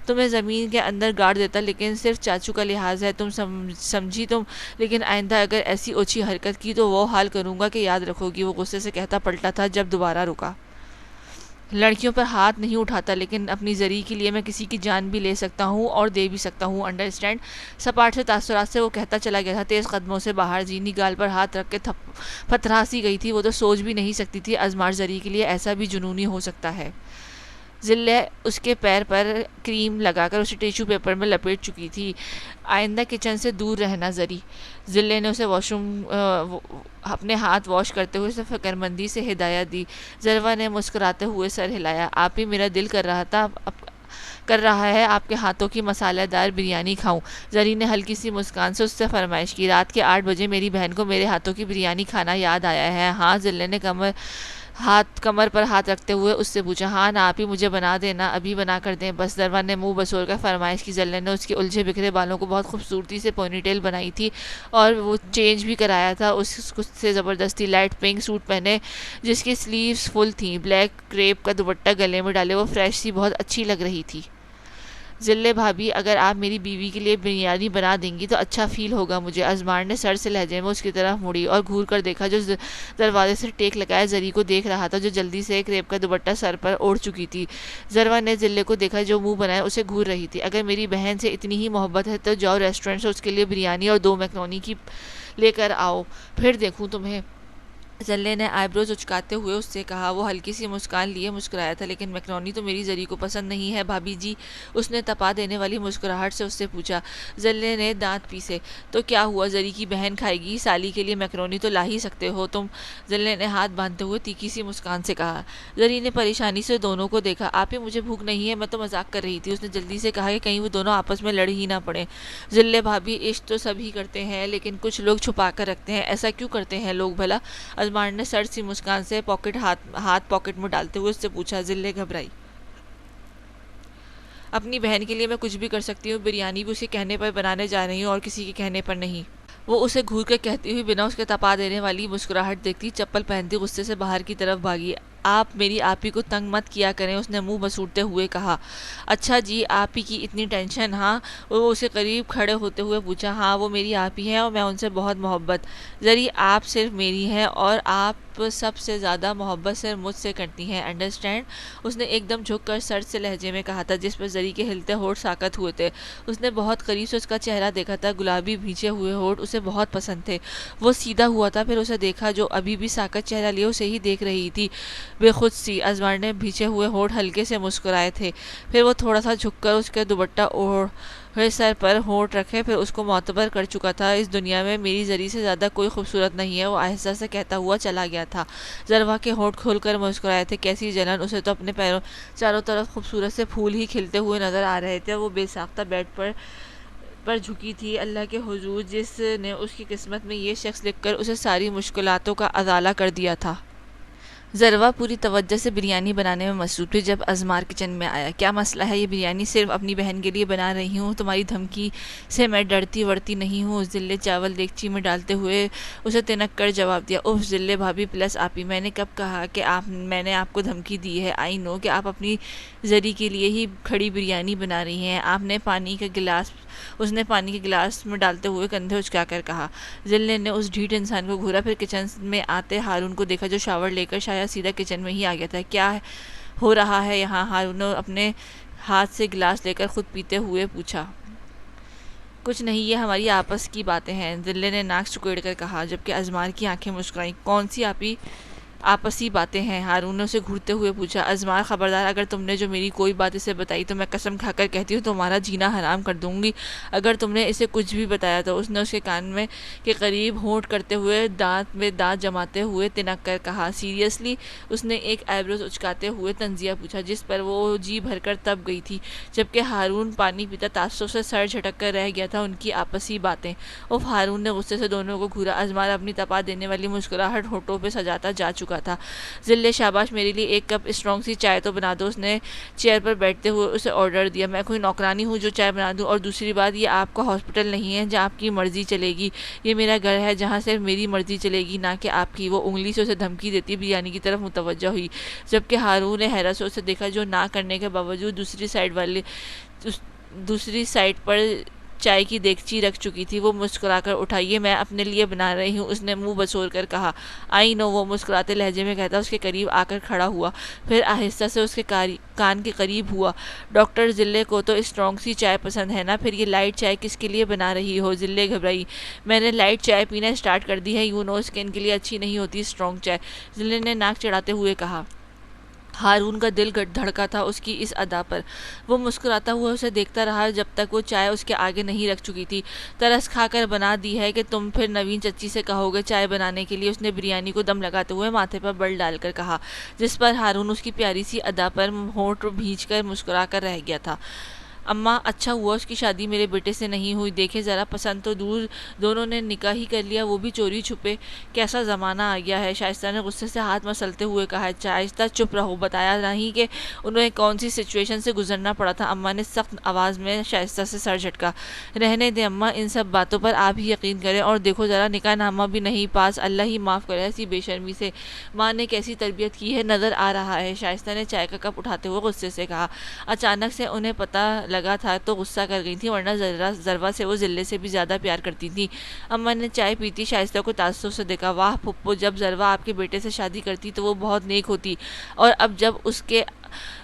تمہیں زمین کے اندر گاڑ دیتا، لیکن صرف چاچو کا لحاظ ہے، تم سمجھی تم؟ لیکن آئندہ اگر ایسی اوچھی حرکت کی تو وہ حال کروں گا کہ یاد رکھو گی، وہ غصے سے کہتا پلٹا تھا جب دوبارہ رکا۔ لڑکیوں پر ہاتھ نہیں اٹھاتا، لیکن اپنی زری کے لیے میں کسی کی جان بھی لے سکتا ہوں اور دے بھی سکتا ہوں، انڈرسٹینڈ؟ سپاٹ سے تاثرات سے وہ کہتا چلا گیا تھا، تیز قدموں سے باہر۔ زینی گال پر ہاتھ رکھ کے پتھراسی گئی تھی، وہ تو سوچ بھی نہیں سکتی تھی ازمار زری کے لیے ایسا بھی جنونی ہو سکتا ہے۔ ذلے اس کے پیر پر کریم لگا کر اسے ٹیشو پیپر میں لپیٹ چکی تھی۔ آئندہ کچن سے دور رہنا زری۔ ذلے نے اسے واش روم اپنے ہاتھ واش کرتے ہوئے اسے فکر مندی سے ہدایت دی۔ ذروہ نے مسکراتے ہوئے سر ہلایا۔ آپ ہی میرا دل کر رہا تھا کر رہا ہے آپ کے ہاتھوں کی مسالہ دار بریانی کھاؤں۔ زری نے ہلکی سی مسکان سے اس سے فرمائش کی۔ رات کے 8 بجے میری بہن کو میرے ہاتھوں کی بریانی کھانا یاد آیا ہے؟ ہاں، ذلے نے کمر پر ہاتھ رکھتے ہوئے اس سے پوچھا۔ ہاں نا، آپ ہی مجھے بنا دینا، ابھی بنا کر دیں بس، ذروہ نے منہ بسور کر فرمائش کی۔ ذلے نے اس کے الجھے بکھرے بالوں کو بہت خوبصورتی سے پونی ٹیل بنائی تھی اور وہ چینج بھی کرایا تھا۔ اس سے زبردستی لائٹ پنک سوٹ پہنے جس کی سلیوز فل تھیں، بلیک کریپ کا دوپٹہ گلے میں ڈالے وہ فریش سی بہت اچھی لگ رہی تھی۔ ذلے بھابھی، اگر آپ میری بیوی کے لیے بریانی بنا دیں گی تو اچھا فیل ہوگا مجھے۔ ازمار نے سر سے لہجے میں اس کی طرف مڑی اور گھور کر دیکھا جو دروازے سے ٹیک لگائے زری کو دیکھ رہا تھا، جو جلدی سے کریپ کا دوپٹہ سر پر اوڑھ چکی تھی۔ ذروہ نے ذلے کو دیکھا جو منہ بنائے اسے گھور رہی تھی۔ اگر میری بہن سے اتنی ہی محبت ہے تو جاؤ ریسٹورنٹ سے اس کے لیے بریانی اور 2 میکرونی کی لے کر آؤ، پھر دیکھوں تمہیں۔ ذلے نے آئی بروز اچکاتے ہوئے اس سے کہا۔ وہ ہلکی سی مسکان لیے مسکرایا تھا، لیکن میکرونی تو میری زری کو پسند نہیں ہے بھابھی جی، اس نے تپا دینے والی مسکراہٹ سے اس سے پوچھا۔ ذلے نے دانت پیسے۔ تو کیا ہوا، زری کی بہن کھائے گی، سالی کے لیے میکرونی تو لا ہی سکتے ہو تم، ذلے نے ہاتھ باندھتے ہوئے تیکھی سی مسکان سے کہا۔ زری نے پریشانی سے دونوں کو دیکھا۔ آپ ہی، مجھے بھوک نہیں ہے، میں تو مذاق کر رہی تھی، اس نے جلدی سے کہا کہ کہیں وہ دونوں آپس میں لڑ ہی نہ پڑیں۔ ذلے بھابھی، عشق تو سبھی کرتے ہیں لیکن کچھ لوگ چھپا کر رکھتے ہیں، ایسا کیوں کرتے ہیں لوگ بھلا؟ ازمار نے سر سی مسکان سے ہاتھ پاکٹ میں ڈالتے ہوئے اس سے پوچھا۔ ذلے گھبرائی۔ اپنی بہن کے لیے میں کچھ بھی کر سکتی ہوں، بریانی بھی اس کے کہنے پر بنانے جا رہی ہوں اور کسی کے کہنے پر نہیں۔ وہ اسے گھور کر کہتی ہوئی بنا اس کے تپا دینے والی مسکراہٹ دیکھتی چپل پہنتی غصے سے باہر کی طرف بھاگی۔ آپ میری آپی کو تنگ مت کیا کریں، اس نے منہ بسوڑتے ہوئے کہا۔ اچھا جی، آپی کی اتنی ٹینشن؟ ہاں، وہ اسے قریب کھڑے ہوتے ہوئے پوچھا۔ ہاں، وہ میری آپی ہیں اور میں ان سے بہت محبت۔ زری، آپ صرف میری ہیں اور آپ سب سے زیادہ محبت صرف مجھ سے کرتی ہیں، انڈرسٹینڈ؟ اس نے ایک دم جھک کر سر سے لہجے میں کہا تھا، جس پر زری کے ہلتے ہونٹ ساکت ہوئے تھے۔ اس نے بہت قریب سے اس کا چہرہ دیکھا تھا، گلابی بھینچے ہوئے ہونٹ اسے بہت پسند تھے۔ وہ سیدھا ہوا تھا، پھر اسے دیکھا جو ابھی بھی ساکت چہرہ لیے اسے ہی دیکھ رہی تھی، بے خود سی۔ ازمار نے بھینچے ہوئے ہونٹ ہلکے سے مسکرائے تھے، پھر وہ تھوڑا سا جھک کر اس کے دوپٹہ اوڑھے سر پر ہونٹ رکھے، پھر اس کو معتبر کر چکا تھا۔ اس دنیا میں میری زری سے زیادہ کوئی خوبصورت نہیں ہے، وہ آہستہ سے کہتا ہوا چلا گیا تھا۔ ذروہ کے ہونٹ کھول کر مسکرائے تھے، کیسی جلن! اسے تو اپنے پیروں چاروں طرف خوبصورت سے پھول ہی کھلتے ہوئے نظر آ رہے تھے۔ وہ بے ساختہ بیڈ پر جھکی تھی۔ اللہ کے حضور، جس نے اس کی قسمت میں یہ شخص لکھ کر اسے ساری مشکلاتوں کا ازالہ کر دیا تھا۔ ذروہ پوری توجہ سے بریانی بنانے میں مصروف تھی جب ازمار کچن میں آیا۔ کیا مسئلہ ہے؟ یہ بریانی صرف اپنی بہن کے لیے بنا رہی ہوں، تمہاری دھمکی سے میں ڈرتی ورتی نہیں ہوں، ذلے چاول دیگچی میں ڈالتے ہوئے اسے تنک کر جواب دیا۔ اوف ذلے بھابھی پلس آپی، میں نے کب کہا کہ میں نے آپ کو دھمکی دی ہے؟ آئی نو کہ آپ اپنی زری کے لیے ہی کھڑی بریانی بنا رہی ہیں۔ اس نے پانی کے گلاس میں ڈالتے ہوئے کندھے اچکا کر کہا۔ ذلے نے اس ڈھیٹ انسان کو گھورا، پھر کچن میں آتے ہارون کو دیکھا جو شاور لے کر شاید سیدھا کچن میں ہی آ گیا تھا۔ کیا ہو رہا ہے یہاں؟ ہارون نے اپنے ہاتھ سے گلاس لے کر خود پیتے ہوئے پوچھا۔ کچھ نہیں، یہ ہماری آپس کی باتیں ہیں، ذلے نے ناک سکیڑ کر کہا، جبکہ ازمار کی آنکھیں مسکرائیں۔ کون سی آپسی باتیں ہیں؟ ہارون نے اسے گھورتے ہوئے پوچھا۔ ازمار، خبردار، اگر تم نے جو میری کوئی بات اسے بتائی تو میں قسم کھا کر کہتی ہوں تمہارا جینا حرام کر دوں گی۔ اگر تم نے اسے کچھ بھی بتایا تو اس نے اس کے کان میں کے قریب ہونٹ کرتے ہوئے دانت میں دانت جماتے ہوئے تنک کر کہا۔ سیریسلی؟ اس نے ایک آئی بروز اچکاتے ہوئے طنزیہ پوچھا، جس پر وہ جی بھر کر تپ گئی تھی، جبکہ ہارون پانی پیتا تعصب سے سر جھٹک کر رہ گیا تھا۔ ان کی آپسی باتیں؟ اوف! ہارون نے غصے سے دونوں کو گھورا۔ ازمار اپنی تپا دینے والی مسکراہٹ ہونٹوں پہ سجاتا جا چکا تھا۔ ذلے، شاباش، میرے لیے 1 کپ اسٹرانگ سی چائے تو بنا دو، اس نے چیئر پر بیٹھتے ہوئے اسے آرڈر دیا۔ میں کوئی نوکرانی ہوں جو چائے بنا دوں؟ اور دوسری بات، یہ آپ کا ہاسپٹل نہیں ہے جہاں آپ کی مرضی چلے گی، یہ میرا گھر ہے جہاں صرف میری مرضی چلے گی، نہ کہ آپ کی۔ وہ انگلی سے اسے دھمکی دیتی بریانی کی طرف متوجہ ہوئی، جبکہ ہارون نے حیرت سے اسے دیکھا جو نہ کرنے کے باوجود دوسری سائڈ پر چائے کی دیگچی رکھ چکی تھی۔ وہ مسکرا کر اٹھا۔ یہ میں اپنے لیے بنا رہی ہوں، اس نے منہ بسور کر کہا۔ آئی نو، وہ مسکراتے لہجے میں کہتا اس کے قریب آ کر کھڑا ہوا، پھر آہستہ سے اس کے کان کے قریب ہوا۔ ڈاکٹر، ذلے کو تو اسٹرانگ سی چائے پسند ہے نا، پھر یہ لائٹ چائے کس کے لیے بنا رہی ہو؟ ذلے گھبرائی۔ میں نے لائٹ چائے پینا اسٹارٹ کر دی ہے، یو نو اسکن کے لیے اچھی نہیں ہوتی اسٹرانگ چائے، ذلے نے ناک چڑھاتے ہوئے کہا۔ ہارون کا دل دھڑکا تھا اس کی اس ادا پر۔ وہ مسکراتا ہوا اسے دیکھتا رہا جب تک وہ چائے اس کے آگے نہیں رکھ چکی تھی۔ ترس کھا کر بنا دی ہے کہ تم پھر نوین چچی سے کہو گے چائے بنانے کے لیے، اس نے بریانی کو دم لگاتے ہوئے ماتھے پر بل ڈال کر کہا، جس پر ہارون اس کی پیاری سی ادا پر ہونٹ بھینچ کر مسکرا کر رہ گیا تھا۔ اماں، اچھا ہوا اس کی شادی میرے بیٹے سے نہیں ہوئی، دیکھے ذرا، پسند تو دور، دونوں نے نکاح ہی کر لیا، وہ بھی چوری چھپے۔ کیسا زمانہ آ گیا ہے، شائستہ نے غصے سے ہاتھ مسلتے ہوئے کہا۔ شائستہ، چپ رہو، بتایا نہیں کہ انہیں کون سی سچویشن سے گزرنا پڑا تھا۔ اماں نے سخت آواز میں شائستہ سے سر جھٹکا۔ رہنے دیں اماں، ان سب باتوں پر آپ ہی یقین کریں، اور دیکھو ذرا، نکاح نامہ بھی نہیں پاس، اللہ ہی معاف کرے ایسی بے شرمی سے، ماں نے کیسی تربیت کی ہے، نظر آ رہا ہے، شائستہ نے چائے کا کپ اٹھاتے ہوئے غصے سے کہا۔ اچانک سے انہیں پتہ لگا تھا تو غصہ کر گئی تھی، ورنہ ذروا سے وہ ذلے سے بھی زیادہ پیار کرتی تھی۔ اماں نے چائے پیتی شائستہ کو تعصب سے دیکھا۔ واہ پھپھو، جب ذروا آپ کے بیٹے سے شادی کرتی تو وہ بہت نیک ہوتی، اور اب جب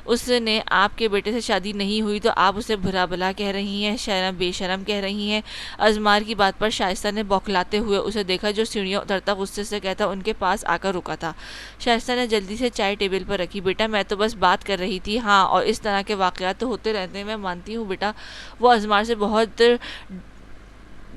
اس نے آپ کے بیٹے سے شادی نہیں ہوئی تو آپ اسے برا بلا کہہ رہی ہیں، شرم بے شرم کہہ رہی ہیں۔ ازمار کی بات پر شائستہ نے بوکھلاتے ہوئے اسے دیکھا جو سیڑھیاں اترتا غصے سے کہتا ان کے پاس آ کر رکا تھا۔ شائستہ نے جلدی سے چائے ٹیبل پر رکھی۔ بیٹا، میں تو بس بات کر رہی تھی، ہاں، اور اس طرح کے واقعات تو ہوتے رہتے ہیں، میں مانتی ہوں بیٹا۔ وہ ازمار سے بہت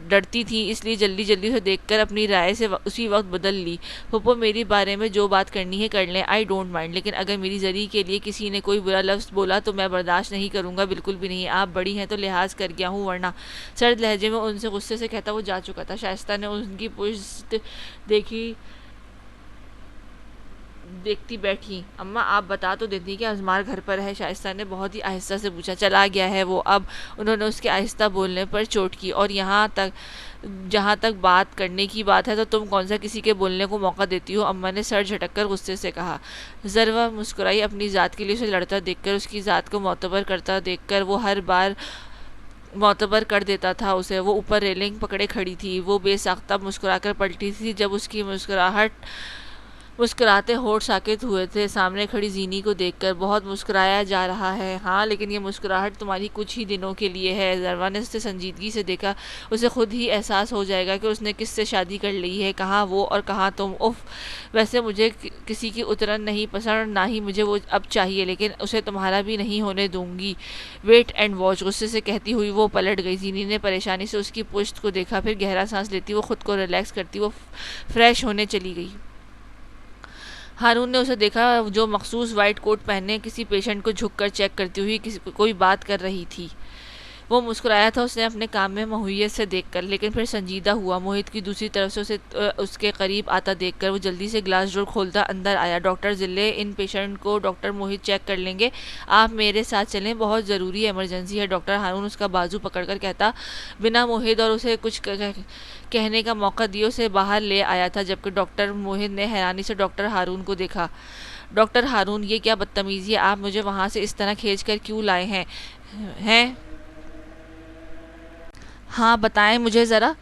ڈرتی تھی، اس لیے جلدی جلدی سے دیکھ کر اپنی رائے سے اسی وقت بدل لی۔ پھپھو، میری بارے میں جو بات کرنی ہے کر لیں، آئی ڈونٹ مائنڈ، لیکن اگر میری زری کے لیے کسی نے کوئی برا لفظ بولا تو میں برداشت نہیں کروں گا، بالکل بھی نہیں۔ آپ بڑی ہیں تو لحاظ کر گیا ہوں، ورنہ، سرد لہجے میں ان سے غصے سے کہتا وہ جا چکا تھا۔ شائستہ نے ان کی پشت دیکھتی بیٹھی۔ اماں، آپ بتا تو دیتی کہ ازمار گھر پر ہے، شائستہ نے بہت ہی آہستہ سے پوچھا۔ چلا گیا ہے وہ اب، انہوں نے اس کے آہستہ بولنے پر چوٹ کی، اور جہاں تک بات کرنے کی بات ہے تو تم کون سا کسی کے بولنے کو موقع دیتی ہو، اماں نے سر جھٹک کر غصے سے کہا۔ ذروا مسکرائی، اپنی ذات کے لیے اسے لڑتا دیکھ کر، اس کی ذات کو معتبر کرتا دیکھ کر وہ ہر بار معتبر کر دیتا تھا اسے۔ وہ اوپر ریلنگ پکڑے کھڑی تھی، وہ بے ساختہ مسکرا کر پلٹی تھی جب اس کی مسکراتے ہونٹ ساکت ہوئے تھے سامنے کھڑی زینی کو دیکھ کر۔ بہت مسکرایا جا رہا ہے، ہاں، لیکن یہ مسکراہٹ تمہاری کچھ ہی دنوں کے لیے ہے۔ ذروا نے اسے سنجیدگی سے دیکھا۔ اسے خود ہی احساس ہو جائے گا کہ اس نے کس سے شادی کر لی ہے، کہاں وہ اور کہاں تم۔ اف، ویسے مجھے کسی کی اترن نہیں پسند، نہ ہی مجھے وہ اب چاہیے، لیکن اسے تمہارا بھی نہیں ہونے دوں گی۔ ویٹ اینڈ واچ، غصے سے کہتی ہوئی وہ پلٹ گئی۔ زینی نے پریشانی سے اس کی پشت کو دیکھا، پھر گہرا سانس لیتی وہ خود کو ریلیکس کرتی وہ فریش ہونے چلی گئی۔ ہارون نے اسے دیکھا جو مخصوص وائٹ کوٹ پہنے کسی پیشنٹ کو جھک کر چیک کرتی ہوئی کوئی بات کر رہی تھی۔ وہ مسکرایا تھا اسے اپنے کام میں مہویت سے دیکھ کر، لیکن پھر سنجیدہ ہوا۔ موہت کی دوسری طرف سے اس کے قریب آتا دیکھ کر وہ جلدی سے گلاس ڈور کھولتا اندر آیا۔ ڈاکٹر ذلے، ان پیشنٹ کو ڈاکٹر موہت چیک کر لیں گے، آپ میرے ساتھ چلیں، بہت ضروری ایمرجنسی ہے ڈاکٹر، ہارون اس کا بازو پکڑ کر کہتا، بنا موہت اور اسے کچھ کہنے کا موقع دیے اسے باہر لے آیا تھا، جبکہ ڈاکٹر موہت نے حیرانی سے ڈاکٹر ہارون کو دیکھا۔ ڈاکٹر ہارون، یہ کیا بدتمیزی ہے، آپ مجھے وہاں سے اس طرح کھینچ کر کیوں لائے ہیں؟ ہاں، بتائیں مجھے ذرا۔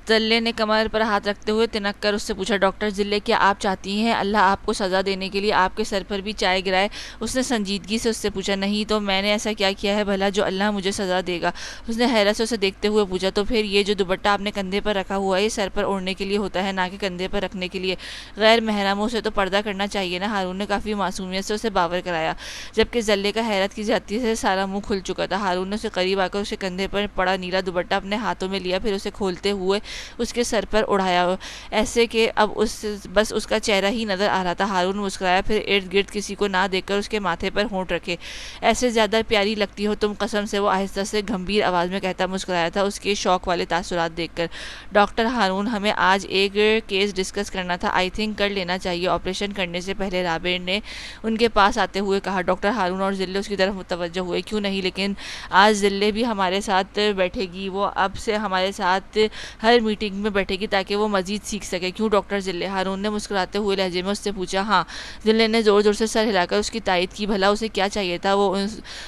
ذلے نے کمر پر ہاتھ رکھتے ہوئے تنک کر اس سے پوچھا۔ ڈاکٹر ذلے، کیا آپ چاہتی ہیں اللہ آپ کو سزا دینے کے لیے آپ کے سر پر بھی چائے گرائے؟ اس نے سنجیدگی سے اس سے پوچھا۔ نہیں تو میں نے ایسا کیا کیا ہے بھلا جو اللہ مجھے سزا دے گا؟ اس نے حیرت سے اسے دیکھتے ہوئے پوچھا۔ تو پھر یہ جو دوپٹہ آپ نے کندھے پر رکھا ہوا ہے یہ سر پر اوڑھنے کے لیے ہوتا ہے، نہ کہ کندھے پر رکھنے کے لیے، غیر محرموں سے تو پردہ کرنا چاہیے نا، ہارون نے کافی معصومیت سے اسے باور کرایا، جبکہ ذلے کا حیرت کی زیادتی سے سارا منہ کھل چکا تھا۔ ہارون نے اسے قریب آ کر اسے کندھے پر پڑا نیلا دوپٹہ اپنے ہاتھوں میں لیا، پھر اسے کھولتے ہوئے اس کے سر پر اڑایا، ایسے کہ اب بس اس کا چہرہ ہی نظر آ رہا تھا۔ ہارون مسکرایا، پھر ارد گرد کسی کو نہ دیکھ کر اس کے ماتھے پر ہونٹ رکھے۔ ایسے زیادہ پیاری لگتی ہو تم قسم سے، وہ آہستہ سے گمبھیر آواز میں کہتا مسکرایا تھا اس کے شوق والے تاثرات دیکھ کر۔ ڈاکٹر ہارون، ہمیں آج ایک کیس ڈسکس کرنا تھا، آئی تھنک کر لینا چاہیے آپریشن کرنے سے پہلے، رابع نے ان کے پاس آتے ہوئے کہا۔ ڈاکٹر ہارون اور ذلے اس کی طرف متوجہ ہوئے۔ کیوں نہیں، لیکن آج ذلے بھی ہمارے ساتھ بیٹھے گی، وہ اب سے ہمارے ساتھ ہر میٹنگ میں بیٹھے گی تاکہ وہ مزید سیکھ سکے۔ کیوں ڈاکٹر ذلے؟ ہارون نے مسکراتے ہوئے لہجے میں اس سے پوچھا۔ ہاں، ذلے نے زور زور سے سر ہلا کر اس کی تائید کی۔ بھلا اسے کیا چاہیے تھا، وہ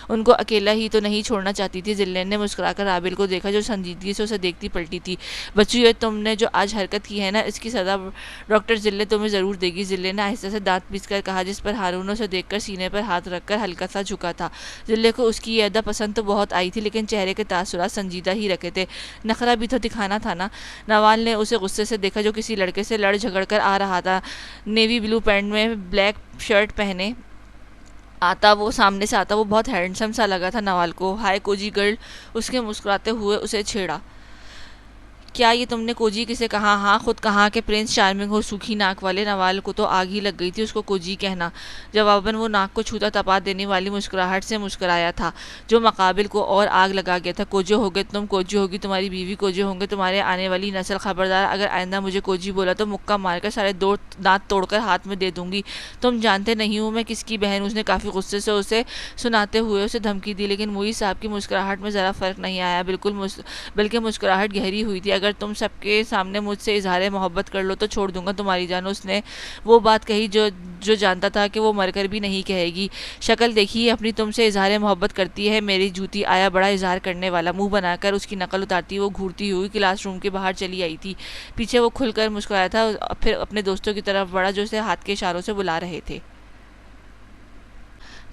ان کو اکیلا ہی تو نہیں چھوڑنا چاہتی تھی۔ ذلے نے مسکرا کر رابع کو دیکھا جو سنجیدگی سے اسے دیکھتی پلٹی تھی۔ بچیو، یہ تم نے جو آج حرکت کی ہے نا، اس کی سزا ڈاکٹر ذلے تمہیں ضرور دے گی، ذلے نے آہستہ سے دانت پیس کر کہا، جس پر ہارون نے اسے دیکھ کر سینے پر ہاتھ رکھ کر ہلکا سا جھکا تھا۔ ذلے کو اس کی یہ ادا پسند تو بہت آئی تھی، لیکن چہرے کے تاثرات سنجیدہ ہی رکھے تھے، نخرہ بھی تو دکھانا تھا نا۔ نوال نے اسے غصے سے دیکھا جو کسی لڑکے سے لڑ جھگڑ کر آ رہا تھا، نیوی بلو پینٹ میں بلیک شرٹ پہنے وہ سامنے سے آتا، وہ بہت ہینڈسم سا لگا تھا نوال کو. ہائے کوجی گرل، اس کے مسکراتے ہوئے اسے چھیڑا. کیا یہ تم نے کوجی کسے کہا؟ ہاں خود کہاں کہ پرنس چارمنگ ہو سوکھی ناک والے. نوال کو تو آگ ہی لگ گئی تھی اس کو کوجی کہنا. جواباً وہ ناک کو چھوتا تپا دینے والی مسکراہٹ سے مسکرایا تھا جو مقابل کو اور آگ لگا گیا تھا. کوجو ہوگے تم، کوجو ہوگی تمہاری بیوی، کوجو ہوں گے تمہارے آنے والی نسل. خبردار، اگر آئندہ مجھے کوجی بولا تو مکہ مار کر سارے دانت توڑ کر ہاتھ میں دے دوں گی. تم جانتے نہیں ہوں میں کس کی بہن. اس نے کافی غصے سے اسے سناتے ہوئے اسے دھمکی دی، لیکن موئی صاحب کی مسکراہٹ میں ذرا فرق نہیں آیا، بلکہ مسکراہٹ گہری ہوئی تھی. اگر تم سب کے سامنے مجھ سے اظہار محبت کر لو تو چھوڑ دوں گا تمہاری جان. اس نے وہ بات کہی جو جانتا تھا کہ وہ مر کر بھی نہیں کہے گی. شکل دیکھی اپنی، تم سے اظہار محبت کرتی ہے میری جوتی. آیا بڑا اظہار کرنے والا. منہ بنا کر اس کی نقل اتارتی وہ گھورتی ہوئی کلاس روم کے باہر چلی آئی تھی. پیچھے وہ کھل کر مسکرایا تھا، پھر اپنے دوستوں کی طرف بڑھا جو اسے ہاتھ کے اشاروں سے بلا رہے تھے.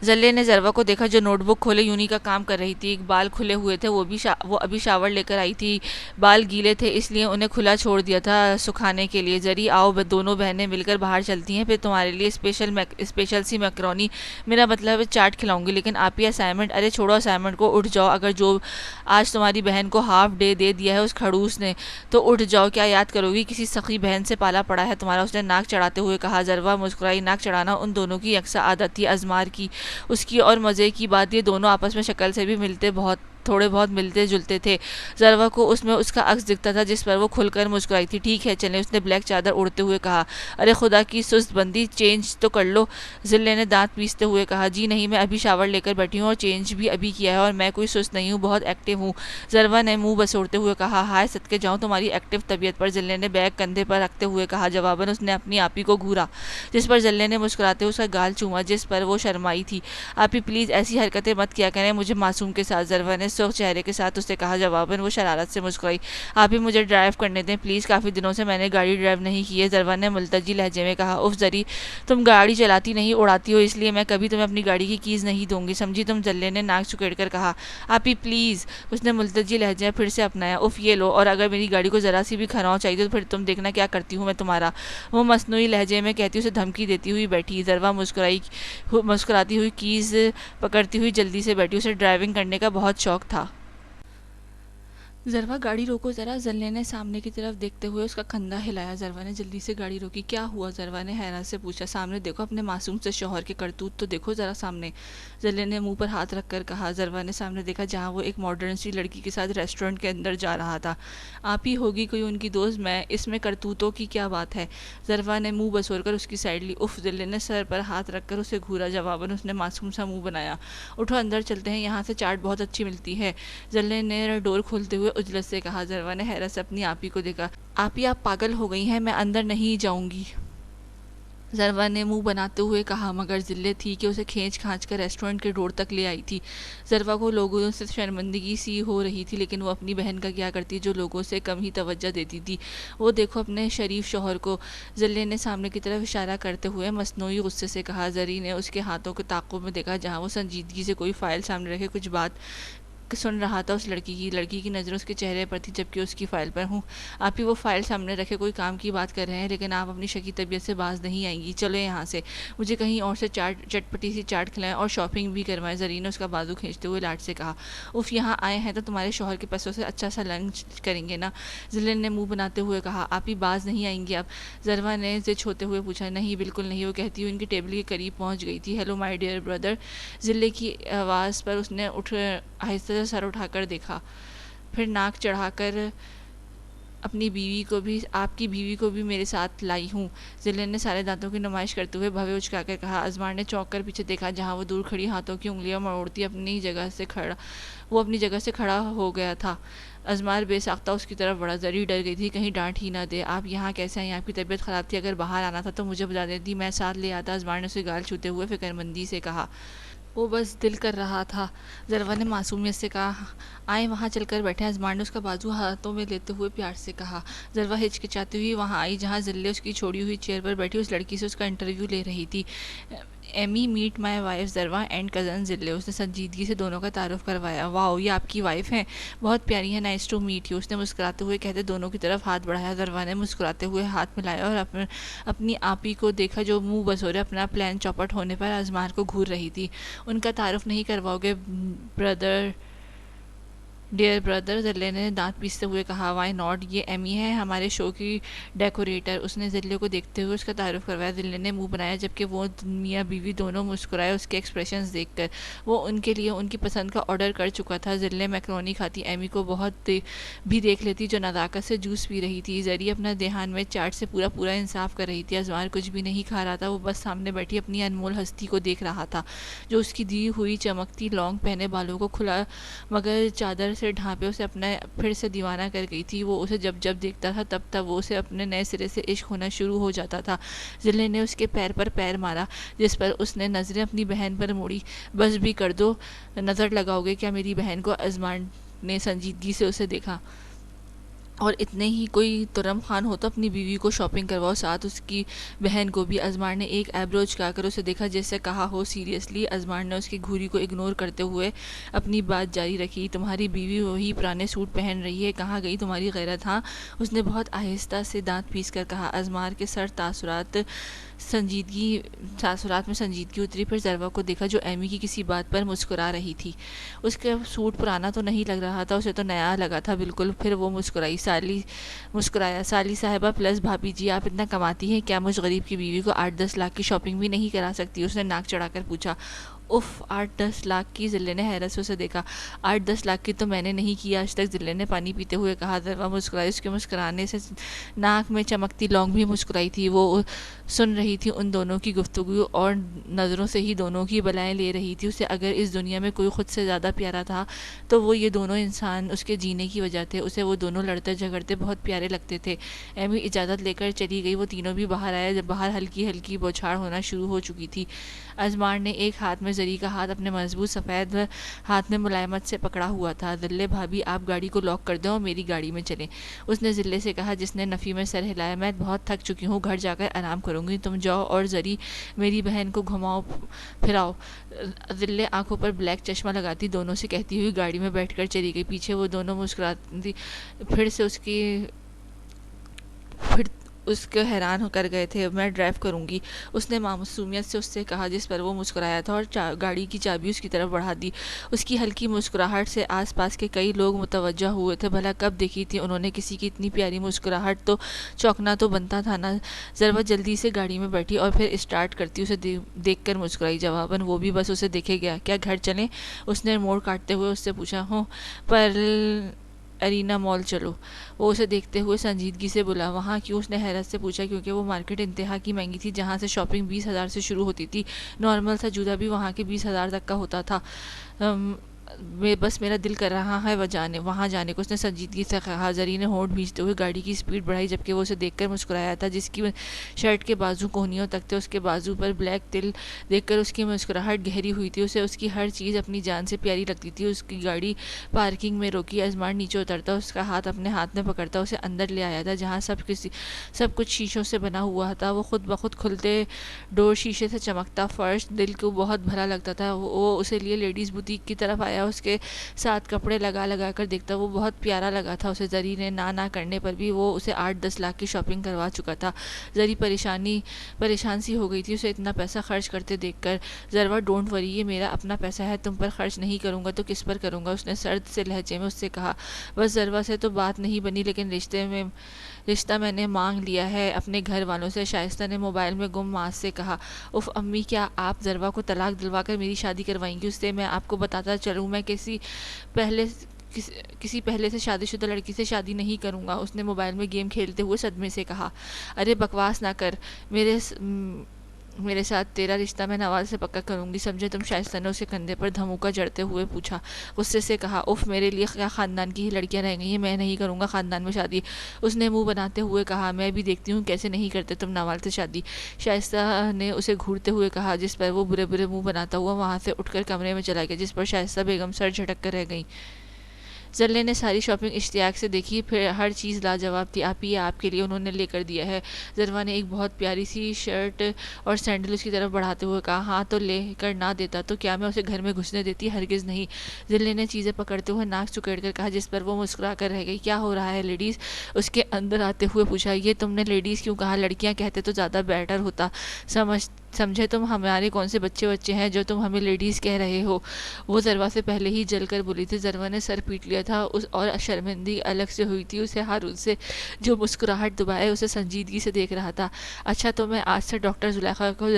زلے نے ذروہ کو دیکھا جو نوٹ بک کھولے یونی کا کام کر رہی تھی. بال کھلے ہوئے تھے، وہ ابھی شاور لے کر آئی تھی. بال گیلے تھے اس لیے انہیں کھلا چھوڑ دیا تھا سکھانے کے لیے. زری آؤ دونوں بہنیں مل کر باہر چلتی ہیں، پھر تمہارے لیے اسپیشل سی میکرونی، میرا مطلب چاٹ کھلاؤں گی. لیکن آپ ہی اسائنمنٹ. ارے چھوڑو اسائنمنٹ کو، اٹھ جاؤ. اگر جو آج تمہاری بہن کو ہاف ڈے دے دیا ہے اس کھڑوس نے تو اٹھ جاؤ. کیا یاد کرو گی؟ کسی سخی بہن سے پالا پڑا ہے تمہارا. اس نے ناک چڑھاتے ہوئے کہا. ذروہ مسکرائی. ناک چڑھانا ان دونوں کی یکساں عادت تھی. ازمار کی، اس کی. اور مزے کی بات یہ دونوں آپس میں شکل سے بھی تھوڑے بہت ملتے جلتے تھے. ذروہ کو اس میں اس کا عکس دکھتا تھا جس پر وہ کھل کر مسکرائی تھی. ٹھیک ہے چلیں، اس نے بلیک چادر اڑتے ہوئے کہا. ارے خدا کی سست بندی، چینج تو کر لو. ذلے نے دانت پیستے ہوئے کہا. جی نہیں، میں ابھی شاور لے کر بیٹھی ہوں اور چینج بھی ابھی کیا ہے، اور میں کوئی سست نہیں ہوں، بہت ایکٹیو ہوں. ذروہ نے منہ بسوڑتے ہوئے کہا. ہائے صدقے جاؤں تمہاری ایکٹیو طبیعت پر. ذلے نے بیگ کندھے پر رکھتے ہوئے کہا. جواباً اس نے اپنی آپی کو گھورا جس پر ذلے نے مسکراتے ہوئے اس کا گال چوما جس پر وہ شرمائی تھی. آپی پلیز ایسی حرکتیں مت کیا کریں مجھے معصوم کے ساتھ. ذروہ نے سرخ چہرے کے ساتھ اسے کہا. جواباً وہ شرارت سے مسکرائی. آپ ہی مجھے ڈرائیو کرنے دیں پلیز، کافی دنوں سے میں نے گاڑی ڈرائیو نہیں کی ہے. ذروہ نے ملتجی لہجے میں کہا. اف زری، تم گاڑی چلاتی نہیں اڑاتی ہو، اس لیے میں کبھی تمہیں اپنی گاڑی کی کیز نہیں دوں گی، سمجھی تم؟ ذلے نے ناک چکیڑ کر کہا. آپ ہی پلیز، اس نے ملتجی لہجہ پھر سے اپنایا. اف یہ لو، اور اگر میری گاڑی کو ذرا سی بھی کھراؤ چاہیے تو پھر تم دیکھنا کیا کرتی ہوں میں تمہارا. وہ مصنوعی لہجے میں کہتی اسے دھمکی دیتی ہوئی بیٹھی. ذروہ مسکراتی ہوئی کیز پکڑتی ہوئی جلدی سے بیٹھی. اسے ڈرائیونگ کرنے کا بہت شوق تھا. ذروہ گاڑی روکو ذرا. ذلے نے سامنے کی طرف دیکھتے ہوئے اس کا کندھا ہلایا. ذروہ نے جلدی سے گاڑی روکی. کیا ہوا؟ ذروہ نے حیرت سے پوچھا. سامنے دیکھو، اپنے معصوم سے شوہر کے کرتوت تو دیکھو ذرا سامنے. ذلے نے منہ پر ہاتھ رکھ کر کہا. ذروہ نے سامنے دیکھا جہاں وہ ایک ماڈرن سی لڑکی کے ساتھ ریسٹورنٹ کے اندر جا رہا تھا. آپ ہی ہوگی کوئی ان کی دوست. میں اس میں کرتوتوں کی کیا بات ہے؟ ذروہ نے منہ بسور کر اس کی سائڈ لی. اف، ذلے نے سر پر ہاتھ رکھ کر اسے گھورا. جواباً اس نے معصوم سا منہ بنایا. اٹھو اندر چلتے ہیں، یہاں سے چاٹ بہت اچھی ملتی ہے. ذلے نے ڈور کھولتے ہوئے اجلت سے کہا. ذروہ نے حیرت سے اپنی آپی کو دیکھا. آپی آپ پاگل ہو گئی ہیں، میں اندر نہیں جاؤں گی. ذروہ نے منہ بناتے ہوئے کہا. مگر ذلت تھی کہ اسے کھینچ کھانچ کر ریسٹورنٹ کے ڈور تک لے آئی تھی. ذروہ کو لوگوں سے شرمندگی سی ہو رہی تھی، لیکن وہ اپنی بہن کا کیا کرتی جو لوگوں سے کم ہی توجہ دیتی تھی. وہ دیکھو اپنے شریف شوہر کو. ذلے نے سامنے کی طرف اشارہ کرتے ہوئے مصنوعی غصے سے کہا. زری نے اس کے ہاتھوں کے تعاقب میں دیکھا جہاں وہ سنجیدگی سے کوئی فائل سامنے رکھے کچھ بات سن رہا تھا. اس لڑکی کی نظر اس کے چہرے پر تھی جبکہ اس کی فائل پر ہوں. آپ ہی وہ فائل سامنے رکھے کوئی کام کی بات کر رہے ہیں، لیکن آپ اپنی شکی طبیعت سے باز نہیں آئیں گی. چلو یہاں سے، مجھے کہیں اور سے چٹپٹی سی چاٹ کھلائیں اور شاپنگ بھی کروائیں. زری نے اس کا بازو کھینچتے ہوئے لاٹ سے کہا. اف، یہاں آئے ہیں تو تمہارے شوہر کے پیسوں سے اچھا سا لنچ کریں گے نا. ذلن نے منہ بناتے ہوئے کہا. آپ ہی باز نہیں آئیں گی اب؟ ذروہ نے ضد چھوڑتے ہوئے پوچھا. نہیں بالکل نہیں، وہ کہتی ہوئی ان کی ٹیبل کے قریب پہنچ گئی تھی. Hello my dear brother. Zille کی آواز پر اس نے آہستہ سے سر اٹھا کر دیکھا، پھر ناک چڑھا کر اپنی بیوی کو بھی، آپ کی بیوی کو بھی میرے ساتھ لائی ہوں. ذلن نے سارے دانتوں کی نمائش کرتے ہوئے بھوے اچکا کر کہا. ازمار نے چونک کر پیچھے دیکھا جہاں وہ دور کھڑی ہاتھوں کی انگلیاں مروڑتی اپنی جگہ سے کھڑا ہو گیا تھا. ازمار بے ساختہ اس کی طرف بڑھا. زری ڈر گئی تھی کہیں ڈانٹ ہی نہ دے. آپ یہاں کیسے آئیں؟ آپ کی طبیعت خراب تھی، اگر باہر آنا تھا تو مجھے بتا دیتی، میں ساتھ لے آتا. ازمار نے اسے گال چھوتے ہوئے فکر مندی سے کہا. وہ بس دل کر رہا تھا. ذروہ نے معصومیت سے کہا. آئیں وہاں چل کر بیٹھیں. ازمار نے اس کا بازو ہاتھوں میں لیتے ہوئے پیار سے کہا. ذروہ ہچکچاتی ہوئی وہاں آئی جہاں ذلے اس کی چھوڑی ہوئی چیئر پر بیٹھی اس لڑکی سے اس کا انٹرویو لے رہی تھی. Amy meet my wife Zarwa and cousin Zille. اس نے سنجیدگی سے دونوں کا تعارف کروایا. واؤ، یہ آپ کی وائف ہیں، بہت پیاری ہے، نائس ٹو میٹ یو. اس نے مسکراتے ہوئے کہتے دونوں کی طرف ہاتھ بڑھایا. ذروا نے مسکراتے ہوئے ہاتھ ملایا اور اپنی آپی کو دیکھا جو منہ بسورے اپنا پلان چوپٹ ہونے پر ازمار کو گھور رہی تھی. ان کا تعارف نہیں کرواؤ گے بردر؟ ڈیئر بردر، ذلے نے دانت پیستے ہوئے کہا. وائی ناٹ، یہ ایمی ہے، ہمارے شو کی ڈیکوریٹر. اس نے ذلے کو دیکھتے ہوئے اس کا تعارف کروایا. ذلے نے منہ بنایا جبکہ وہ میاں بیوی دونوں مسکرائے اس کے ایکسپریشنز دیکھ کر. وہ ان کے لیے ان کی پسند کا آرڈر کر چکا تھا. ذلے میکرونی کھاتی ایمی کو بہت بھی دیکھ لیتی جو نزاکت سے جوس پی رہی تھی. زری اپنا دھیان میں چاٹ سے پورا انصاف کر رہی تھی. ازمار کچھ بھی نہیں کھا رہا تھا، وہ بس سامنے بیٹھی اپنی انمول ہستی کو دیکھ رہا تھا جو اس کی دی ہوئی چمکتی لانگ پہنے بالوں کو کھلا مگر چادر سے ڈھانپے اسے اپنا پھر سے دیوانہ کر گئی تھی. وہ اسے جب دیکھتا تھا تب وہ اسے اپنے نئے سرے سے عشق ہونا شروع ہو جاتا تھا. ذلے نے اس کے پیر پر پیر مارا جس پر اس نے نظریں اپنی بہن پر موڑی. بس بھی کر دو، نظر لگاؤ گے کیا میری بہن کو؟ ازمار نے سنجیدگی سے اسے دیکھا. اور اتنے ہی کوئی ترم خان ہو تو اپنی بیوی کو شاپنگ کرواؤ، ساتھ اس کی بہن کو بھی. ازمار نے ایک ایبرو چکا کر اسے دیکھا جیسے کہا ہو سیریسلی. ازمار نے اس کی گھوری کو اگنور کرتے ہوئے اپنی بات جاری رکھی. تمہاری بیوی وہی پرانے سوٹ پہن رہی ہے، کہاں گئی تمہاری غیرت؟ ہاں، اس نے بہت آہستہ سے دانت پیس کر کہا. ازمار کے سر تاثرات میں سنجیدگی اتری. پھر ذروا کو دیکھا جو ایمی کی کسی بات پر مسکرا رہی تھی. اس کا سوٹ پرانا تو نہیں لگ رہا تھا، اسے تو نیا لگا تھا بالکل. پھر وہ مسکرایا. سالی صاحبہ پلس بھابھی جی، آپ اتنا کماتی ہیں کیا مجھ غریب کی بیوی کو 8-10 لاکھ کی شاپنگ بھی نہیں کرا سکتی؟ اس نے ناک چڑھا کر پوچھا. اف، 8-10 لاکھ کی؟ ذلے نے حیرت سے اسے دیکھا. 8-10 لاکھ کی تو میں نے نہیں کی آج تک، ذلے نے پانی پیتے ہوئے کہا. ذروا مسکرائی. اس کے مسکرانے سے ناک میں چمکتی لونگ بھی مسکرائی تھی. وہ سن رہی تھی ان دونوں کی گفتگو اور نظروں سے ہی دونوں کی بلائیں لے رہی تھی. اسے اگر اس دنیا میں کوئی خود سے زیادہ پیارا تھا تو وہ یہ دونوں انسان اس کے جینے کی وجہ تھے. اسے وہ دونوں لڑتے جھگڑتے بہت پیارے لگتے تھے. ایمی اجازت لے کر چلی گئی. وہ تینوں بھی باہر آئے جب باہر ہلکی بوچھاڑ ہونا شروع ہو چکی تھی. ازمار نے ایک ہاتھ میں زری کا ہاتھ اپنے مضبوط سفید ہاتھ میں ملائمت سے پکڑا ہوا تھا. ذلے بھابھی، آپ گاڑی کو لاک کر دیں اور میری گاڑی میں چلیں، اس نے ذلے سے کہا جس نے نفی میں سر ہلایا. میں بہت تھک چکی ہوں، گھر جا کر آرام کروں گی. تم جاؤ اور زری میری بہن کو گھماؤ پھراؤ. ذلے آنکھوں پر بلیک چشمہ لگاتی دونوں سے کہتی ہوئی گاڑی میں بیٹھ کر چلی گئی. پیچھے وہ دونوں مسکراتی پھر سے اس کو حیران کر گئے تھے. میں ڈرائیو کروں گی، اس نے معصومیت سے اس سے کہا جس پر وہ مسکرایا تھا اور گاڑی کی چابی اس کی طرف بڑھا دی. اس کی ہلکی مسکراہٹ سے آس پاس کے کئی لوگ متوجہ ہوئے تھے. بھلا کب دیکھی تھی انہوں نے کسی کی اتنی پیاری مسکراہٹ؟ تو چونکنا تو بنتا تھا نا. ذروا جلدی سے گاڑی میں بیٹھی اور پھر اسٹارٹ کرتی اسے دیکھ کر مسکرائی. جواباً وہ بھی بس اسے دیکھے گیا. کیا گھر چلیں؟ اس نے موڑ کاٹتے ہوئے اس سے پوچھا. ہوں، پر ارینا مال چلو. وہ اسے دیکھتے ہوئے سنجیدگی سے بولا. وہاں کیوں؟ اس نے حیرت سے پوچھا. کیونکہ وہ مارکیٹ انتہا کی مہنگی تھی جہاں سے شاپنگ 20,000 سے شروع ہوتی تھی. نارمل سا جوتا بھی وہاں کے 20,000 تک کا ہوتا تھا. بس میرا دل کر رہا ہے وہاں جانے کو، اس نے سنجیدگی سے کہا. زری نے ہونٹ بھینچتے ہوئے گاڑی کی سپیڈ بڑھائی جبکہ وہ اسے دیکھ کر مسکرایا تھا جس کی شرٹ کے بازو کوہنیوں تک تھے. اس کے بازو پر بلیک تل دیکھ کر اس کی مسکراہٹ گہری ہوئی تھی. اسے اس کی ہر چیز اپنی جان سے پیاری لگتی تھی. اس کی گاڑی پارکنگ میں روکی. ازمار نیچے اترتا، اس کا ہاتھ اپنے ہاتھ میں پکڑتا اسے اندر لے آیا تھا جہاں سب کچھ شیشوں سے بنا ہوا تھا. وہ خود بخود کھلتے ڈور شیشے سے چمکتا فرش دل کو بہت بھلا لگتا تھا. وہ اسے لیے لیڈیز بوتیک کی طرف آیا. اس کے ساتھ کپڑے لگا کر دیکھتا. وہ بہت پیارا لگا تھا اسے. زری نے نہ کرنے پر بھی وہ اسے 8-10 لاکھ کی شاپنگ کروا چکا تھا. زری پریشان سی ہو گئی تھی اسے اتنا پیسہ خرچ کرتے دیکھ کر. ذروا، ڈونٹ وری، یہ میرا اپنا پیسہ ہے، تم پر خرچ نہیں کروں گا تو کس پر کروں گا؟ اس نے سرد سے لہجے میں اس سے کہا. بس ذروا سے تو بات نہیں بنی لیکن رشتہ میں نے مانگ لیا ہے اپنے گھر والوں سے، شائستہ نے موبائل میں گم آواز سے کہا. اف امی، کیا آپ ذروا کو طلاق دلوا کر میری شادی کروائیں گی؟ اس سے میں آپ کو بتاتا چلوں میں کسی پہلے سے شادی شدہ لڑکی سے شادی نہیں کروں گا. اس نے موبائل میں گیم کھیلتے ہوئے صدمے سے کہا. ارے بکواس نہ کر، میرے ساتھ تیرا رشتہ میں نواز سے پکا کروں گی، سمجھے تم؟ شائستہ نے اسے کندھے پر دھموکا جڑتے ہوئے پوچھا. غصے سے کہا. اف، میرے لیے کیا خاندان کی ہی لڑکیاں رہ گئی ہیں، میں نہیں کروں گا خاندان میں شادی. اس نے منہ بناتے ہوئے کہا. میں بھی دیکھتی ہوں کیسے نہیں کرتے تم نوال سے شادی، شائستہ نے اسے گھورتے ہوئے کہا جس پر وہ برے منہ بناتا ہوا وہاں سے اٹھ کر کمرے میں چلا گیا جس پر شائستہ بیگم سر جھٹک کر رہ گئی. زلے نے ساری شاپنگ اشتیاق سے دیکھی، پھر ہر چیز لاجواب تھی۔ آپ ہی آپ کے لیے انہوں نے لے کر دیا ہے۔ ذروہ نے ایک بہت پیاری سی شرٹ اور سینڈل اس کی طرف بڑھاتے ہوئے کہا۔ ہاں تو لے کر نہ دیتا تو کیا میں اسے گھر میں گھسنے دیتی؟ ہرگز نہیں۔ ذلے نے چیزیں پکڑتے ہوئے ناک چکیڑ کر کہا، جس پر وہ مسکرا کر رہ گئی۔ کیا ہو رہا ہے لیڈیز؟ اس کے اندر آتے ہوئے پوچھا۔ یہ تم نے لیڈیز کیوں کہا؟ لڑکیاں کہتے تو زیادہ بیٹر ہوتا۔ سمجھے تم ہمارے کون سے بچے ہیں جو تم ہمیں لیڈیز کہہ رہے ہو؟ وہ ذروہ سے پہلے ہی جل کر بولی تھی۔ ذروہ نے سر پیٹ لیا تھا اور شرمندگی الگ سے ہوئی تھی اسے ہارون سے، جو مسکراہٹ دبائے اسے سنجیدگی سے دیکھ رہا تھا۔ اچھا تو میں آج سے ڈاکٹر زلیخا کو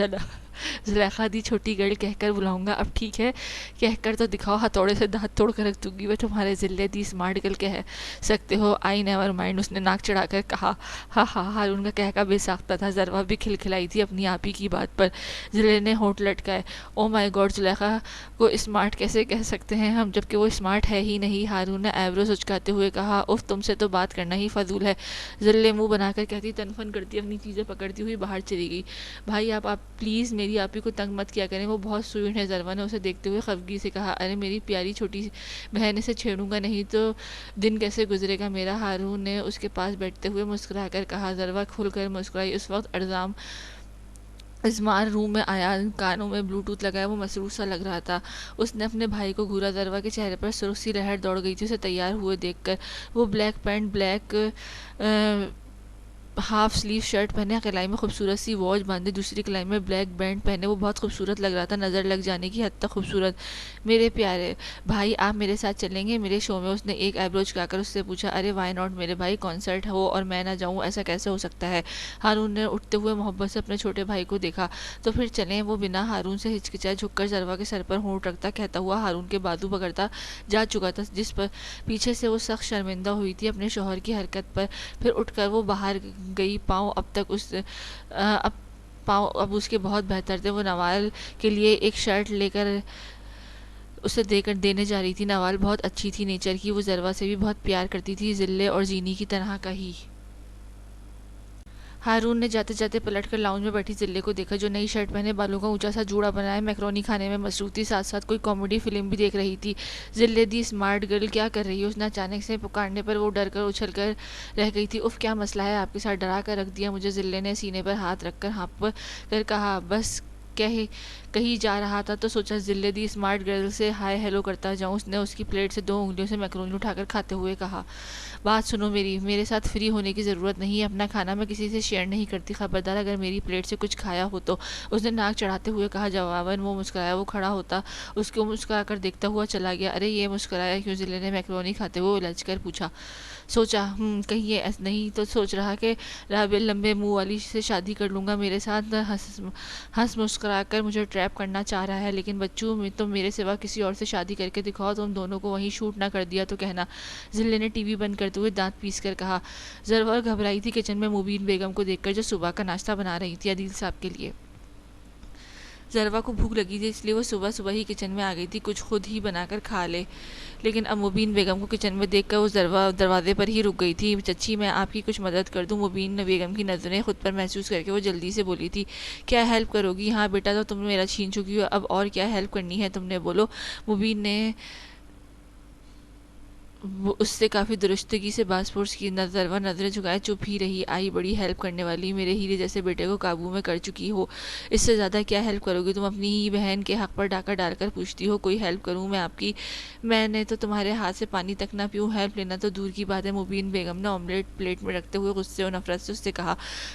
زلیخا دی چھوٹی گرل کہہ کر بلاؤں گا، اب ٹھیک ہے؟ کہہ کر تو دکھاؤ، ہتھوڑے سے دانت توڑ کر رکھ دوں گی میں تمہارے ذلے دی اسمارٹ گرل کہہ سکتے ہو۔ آئی نیور مائنڈ، اس نے ناک چڑھا کر کہا۔ ہاں ہاں، ہارون کا کہہ کا بے ساختہ تھا۔ ذروہ بھی کھلکھلائی تھی اپنی آپ ہی کی بات پر۔ ذلے نے ہونٹ لٹکائے۔ او مائی گاڈ، زلیخا کو اسمارٹ کیسے کہہ سکتے ہیں ہم، جبکہ وہ اسمارٹ ہے ہی نہیں؟ ہارون نے ایبروز اچکاتے ہوئے کہا۔ اف، تم سے تو بات کرنا ہی فضول ہے، ذلے منہ بنا کر کہتی تن فن کرتی اپنی چیزیں پکڑتی ہوئی باہر چلی گئی۔ بھائی آپ پلیز میری آپی کو تنگ مت کیا کریں، وہ بہت سوئٹ ہے۔ ذروہ نے اسے دیکھتے ہوئے خفگی سے کہا۔ ارے میری پیاری چھوٹی بہن، اسے چھیڑوں گا نہیں تو دن کیسے گزرے گا میرا؟ ہارون نے اس کے پاس بیٹھتے ہوئے مسکرا کر کہا۔ ذروہ کھل کر مسکرائی۔ اس وقت ازمار روم میں آیا، کانوں میں بلوٹوتھ لگایا، وہ مسرور سا لگ رہا تھا۔ اس نے اپنے بھائی کو گھورا۔ ذروہ کے چہرے پر سرخ سی لہر دوڑ گئی تھی اسے تیار ہوئے دیکھ کر۔ وہ black pant, black half sleeve shirt پہنے، کلائی میں خوبصورت سی واچ باندھے، دوسری کلائی میں بلیک بینڈ پہنے وہ بہت خوبصورت لگ رہا تھا، نظر لگ جانے کی حد تک خوبصورت۔ میرے پیارے بھائی، آپ میرے ساتھ چلیں گے میرے شو میں؟ اس نے ایک آئی برو چکا کر اس سے پوچھا۔ ارے وائی ناٹ میرے بھائی، کنسرٹ ہو اور میں نہ جاؤں، ایسا کیسے ہو سکتا ہے؟ ہارون نے اٹھتے ہوئے محبت سے اپنے چھوٹے بھائی کو دیکھا۔ تو پھر چلیں۔ وہ بنا ہارون سے ہچکچائے جھک کر ذروہ کے سر پر ہونٹ رکھتا کہتا ہوا ہارون کے بازو پکڑتا جا چکا تھا، جس پر پیچھے سے وہ سخت شرمندہ ہوئی تھی اپنے شوہر کی حرکت پر۔ پھر اٹھ کر وہ باہر گئی۔ پاؤں اب اس کے بہت بہتر تھے۔ وہ نوال کے لیے ایک شرٹ لے کر اسے دینے جا رہی تھی۔ نوال بہت اچھی تھی نیچر کی، وہ ذروہ سے بھی بہت پیار کرتی تھی، ذلے اور زینی کی طرح کا ہی۔ ہارون نے جاتے جاتے پلٹ کر لاؤنج میں بیٹھی ذلے کو دیکھا، جو نئی شرٹ پہنے، بالوں کا اونچا سا جوڑا بنائے میکرونی کھانے میں مصروف تھی، ساتھ ساتھ کوئی کامیڈی فلم بھی دیکھ رہی تھی۔ ذلے دی اسمارٹ گرل کیا کر رہی ہے؟ اس نے اچانک سے پکارنے پر وہ ڈر کر اچھل کر رہ گئی تھی۔ اف، کیا مسئلہ ہے آپ کے ساتھ؟ ڈرا کر رکھ دیا مجھے، ذلے نے سینے پر ہاتھ رکھ کر ہانپ کر کہا۔ بس کہیں جا رہا تھا تو سوچا ذلے دی اسمارٹ گرل سے ہائے ہیلو کرتا جاؤں۔ اس نے اس کی پلیٹ سے 2 انگلیوں سے میکرونی اٹھا کر کھاتے ہوئے کہا۔ بات سنو میری، میرے ساتھ فری ہونے کی ضرورت نہیں ہے، اپنا کھانا میں کسی سے شیئر نہیں کرتی، خبردار اگر میری پلیٹ سے کچھ کھایا ہو تو۔ اس نے ناک چڑھاتے ہوئے کہا۔ جواباً وہ مسکرایا۔ وہ کھڑا ہوتا اس کو مسکرا کر دیکھتا ہوا چلا گیا۔ ارے یہ مسکرایا کیوں؟ ذلے نے میکرونی کھاتے ہوئے الجھ کر پوچھا۔ سوچا کہیں یہ نہیں تو سوچ رہا کہ رابل لمبے منہ والی سے شادی کر لوں گا، میرے ساتھ ہنس مسکرا کر مجھے ٹریپ کرنا چاہ رہا ہے، لیکن بچوں تم میرے سوا کسی اور سے شادی کر کے دکھاؤ، تم دونوں کو وہیں شوٹ نہ کر دیا تو کہنا۔ ذلے نے ٹی وی بند کرتے ہوئے دانت پیس کر کہا۔ ذروہ گھبرائی تھی کچن میں مبین بیگم کو دیکھ کر، جو صبح کا ناشتہ بنا رہی تھی عدیل صاحب کے لیے۔ ذروہ کو بھوک لگی تھی، اس لیے وہ صبح صبح ہی کچن میں آ گئی تھی، کچھ خود ہی بنا کر کھا لے، لیکن اب مبین بیگم کو کچن میں دیکھ کر وہ دروازے پر ہی رک گئی تھی۔ چچی میں آپ کی کچھ مدد کر دوں؟ مبین بیگم کی نظریں خود پر محسوس کر کے وہ جلدی سے بولی تھی۔ کیا ہیلپ کرو گی؟ ہاں بیٹا، تو تم میرا چھین چکی ہو، اب اور کیا ہیلپ کرنی ہے تم نے، بولو۔ مبین نے اس سے کافی درستگی سے باز پرس کی۔ ذروہ نظریں جھکائے چپ ہی رہی۔ آئی بڑی ہیلپ کرنے والی، میرے ہیرے جیسے بیٹے کو قابو میں کر چکی ہو، اس سے زیادہ کیا ہیلپ کرو گی تم؟ اپنی ہی بہن کے حق پر ڈاکہ ڈال کر پوچھتی ہو کوئی ہیلپ کروں میں آپ کی؟ میں نے تو تمہارے ہاتھ سے پانی تک نہ پیوں، ہیلپ لینا تو دور کی بات ہے۔ مبین بیگم نے آملیٹ پلیٹ میں رکھتے ہوئے غصے اور نفرت سے اس سے کہا۔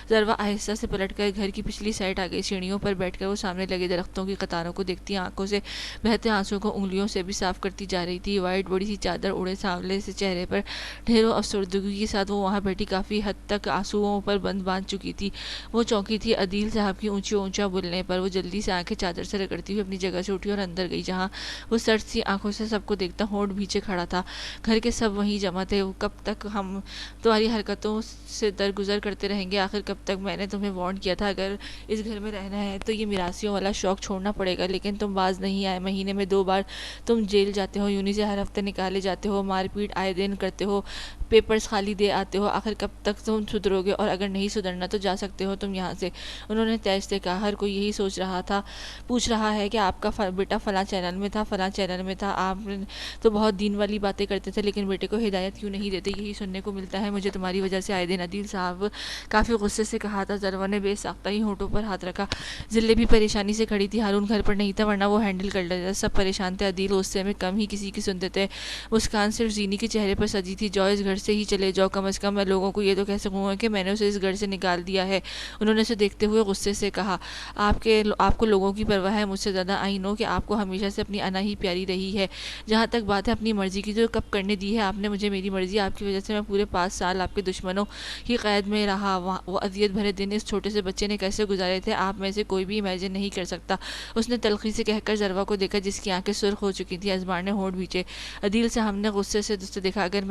ذروہ آہستہ سے پلٹ کر گھر کی پچھلی سائڈ آ گئی۔ سیڑھیوں پر بیٹھ کر وہ سامنے لگے درختوں کی قطاروں کو دیکھتی، آنکھوں سے بہتے آنسوؤں کو انگلیوں سے بھی صاف کرتی جا رہی تھی۔ وائٹ بڑی سی چادر اڑے سانولے سے چہرے پر ڈھیروں افسردگی کے ساتھ وہ وہاں بیٹھی کافی حد تک آنسوؤں پر بند باندھ چکی تھی۔ وہ چونکی تھی عدیل صاحب کی اونچا بولنے پر۔ وہ جلدی سے آنکھیں چادر سے رگڑتی ہوئی اپنی جگہ سے اٹھی اور اندر گئی، جہاں وہ سرد سی آنکھوں سے سب کو دیکھتا ہونٹ بھیچے کھڑا تھا۔ گھر کے سب وہیں جمع تھے۔ کب تک ہم تمہاری حرکتوں سے درگزر کرتے رہیں گے؟ آخر کب تک؟ میں نے تمہیں وارن کیا تھا، اگر اس گھر میں رہنا ہے تو یہ میراثیوں والا شوق چھوڑنا پڑے گا، لیکن تم باز نہیں آئے۔ مہینے میں 2 بار تم جیل جاتے ہو، یونی سے ہر ہفتے نکالے جاتے ہو، مار مار پیٹ آئے دن کرتے ہو، پیپرز خالی دے آتے ہو، آخر کب تک تم سدھرو گے؟ اور اگر نہیں سدھرنا تو جا سکتے ہو تم یہاں سے۔ انہوں نے تیش سے کہا، ہر کوئی یہی سوچ رہا تھا، پوچھ رہا ہے کہ آپ کا بیٹا فلاں چینل میں تھا، فلاں چینل میں تھا، آپ تو بہت دین والی باتیں کرتے تھے، لیکن بیٹے کو ہدایت کیوں نہیں دیتے؟ یہی سننے کو ملتا ہے مجھے تمہاری وجہ سے آئے دن۔ عدیل صاحب کافی غصے سے کہا تھا۔ ذروہ نے بے ساختہ ہی ہونٹوں پر ہاتھ رکھا۔ ذلے بھی پریشانی سے کھڑی تھی۔ ہارون گھر پر نہیں تھا ورنہ وہ ہینڈل کر لیتا۔ سب پریشان تھے۔ عدیل غصے میں کم ہی کسی کی سنتے تھے۔ مسکان صرف زینی کے چہرے پر سجی تھی۔ جاؤ، اس گھر سے ہی چلے جاؤ، کم از کم میں لوگوں کو یہ تو کہہ سکوں گا کہ میں نے اسے اس گھر سے نکال دیا ہے۔ انہوں نے اسے دیکھتے ہوئے غصے سے کہا، آپ کو لوگوں کی پرواہ ہے مجھ سے زیادہ۔ آئی نو کہ آپ کو ہمیشہ سے اپنی انا ہی پیاری رہی ہے۔ جہاں تک بات ہے اپنی مرضی کی، تو کب کرنے دی ہے آپ نے مجھے میری مرضی؟ آپ کی وجہ سے میں پورے 5 سال آپ کے دشمنوں کی قید میں رہا۔ وہ اذیت بھرے دن اس چھوٹے سے بچے نے کیسے گزارے تھے، آپ میں سے کوئی بھی امیجن نہیں کر سکتا۔ اس نے تلخی سے کہہ کر ذروہ کو دیکھا جس کی آنکھیں سرخ ہو چکی تھیں۔ اذمار نے ہونٹ بھینچے۔ عدیل سے ہم نے غصے سے دیکھا، اگر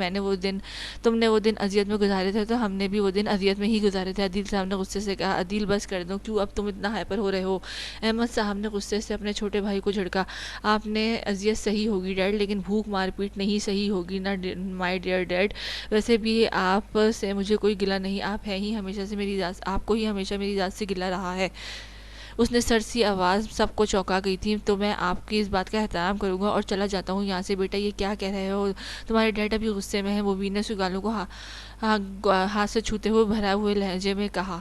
تم نے وہ دن اذیت میں گزارے تھے تو ہم نے بھی وہ دن اذیت میں ہی گزارے تھے۔ عدیل صاحب نے غصے سے کہا۔ عدیل بس کر دو، کیوں اب تم اتنا ہائپر ہو رہے ہو؟ احمد صاحب نے غصے سے اپنے چھوٹے بھائی کو جھڑکا۔ آپ نے اذیت سہی ہوگی ڈیڈ، لیکن بھوک مار پیٹ نہیں سہی ہوگی نا مائی ڈیئر ڈیڈ۔ ویسے بھی آپ سے مجھے کوئی گلہ نہیں، آپ کو ہی ہمیشہ میری ذات سے گلہ رہا ہے۔ اس نے سرسی آواز سب کو چونکا گئی تھی۔ تو میں آپ کی اس بات کا احترام کروں گا اور چلا جاتا ہوں یہاں سے۔ بیٹا یہ کیا کہہ رہے ہو؟ تمہارے ڈیڈ ابھی غصے میں ہیں، مبین نے اس کے گالوں کو ہاتھ سے چھوتے ہوئے بھرا ہوئے لہجے میں کہا۔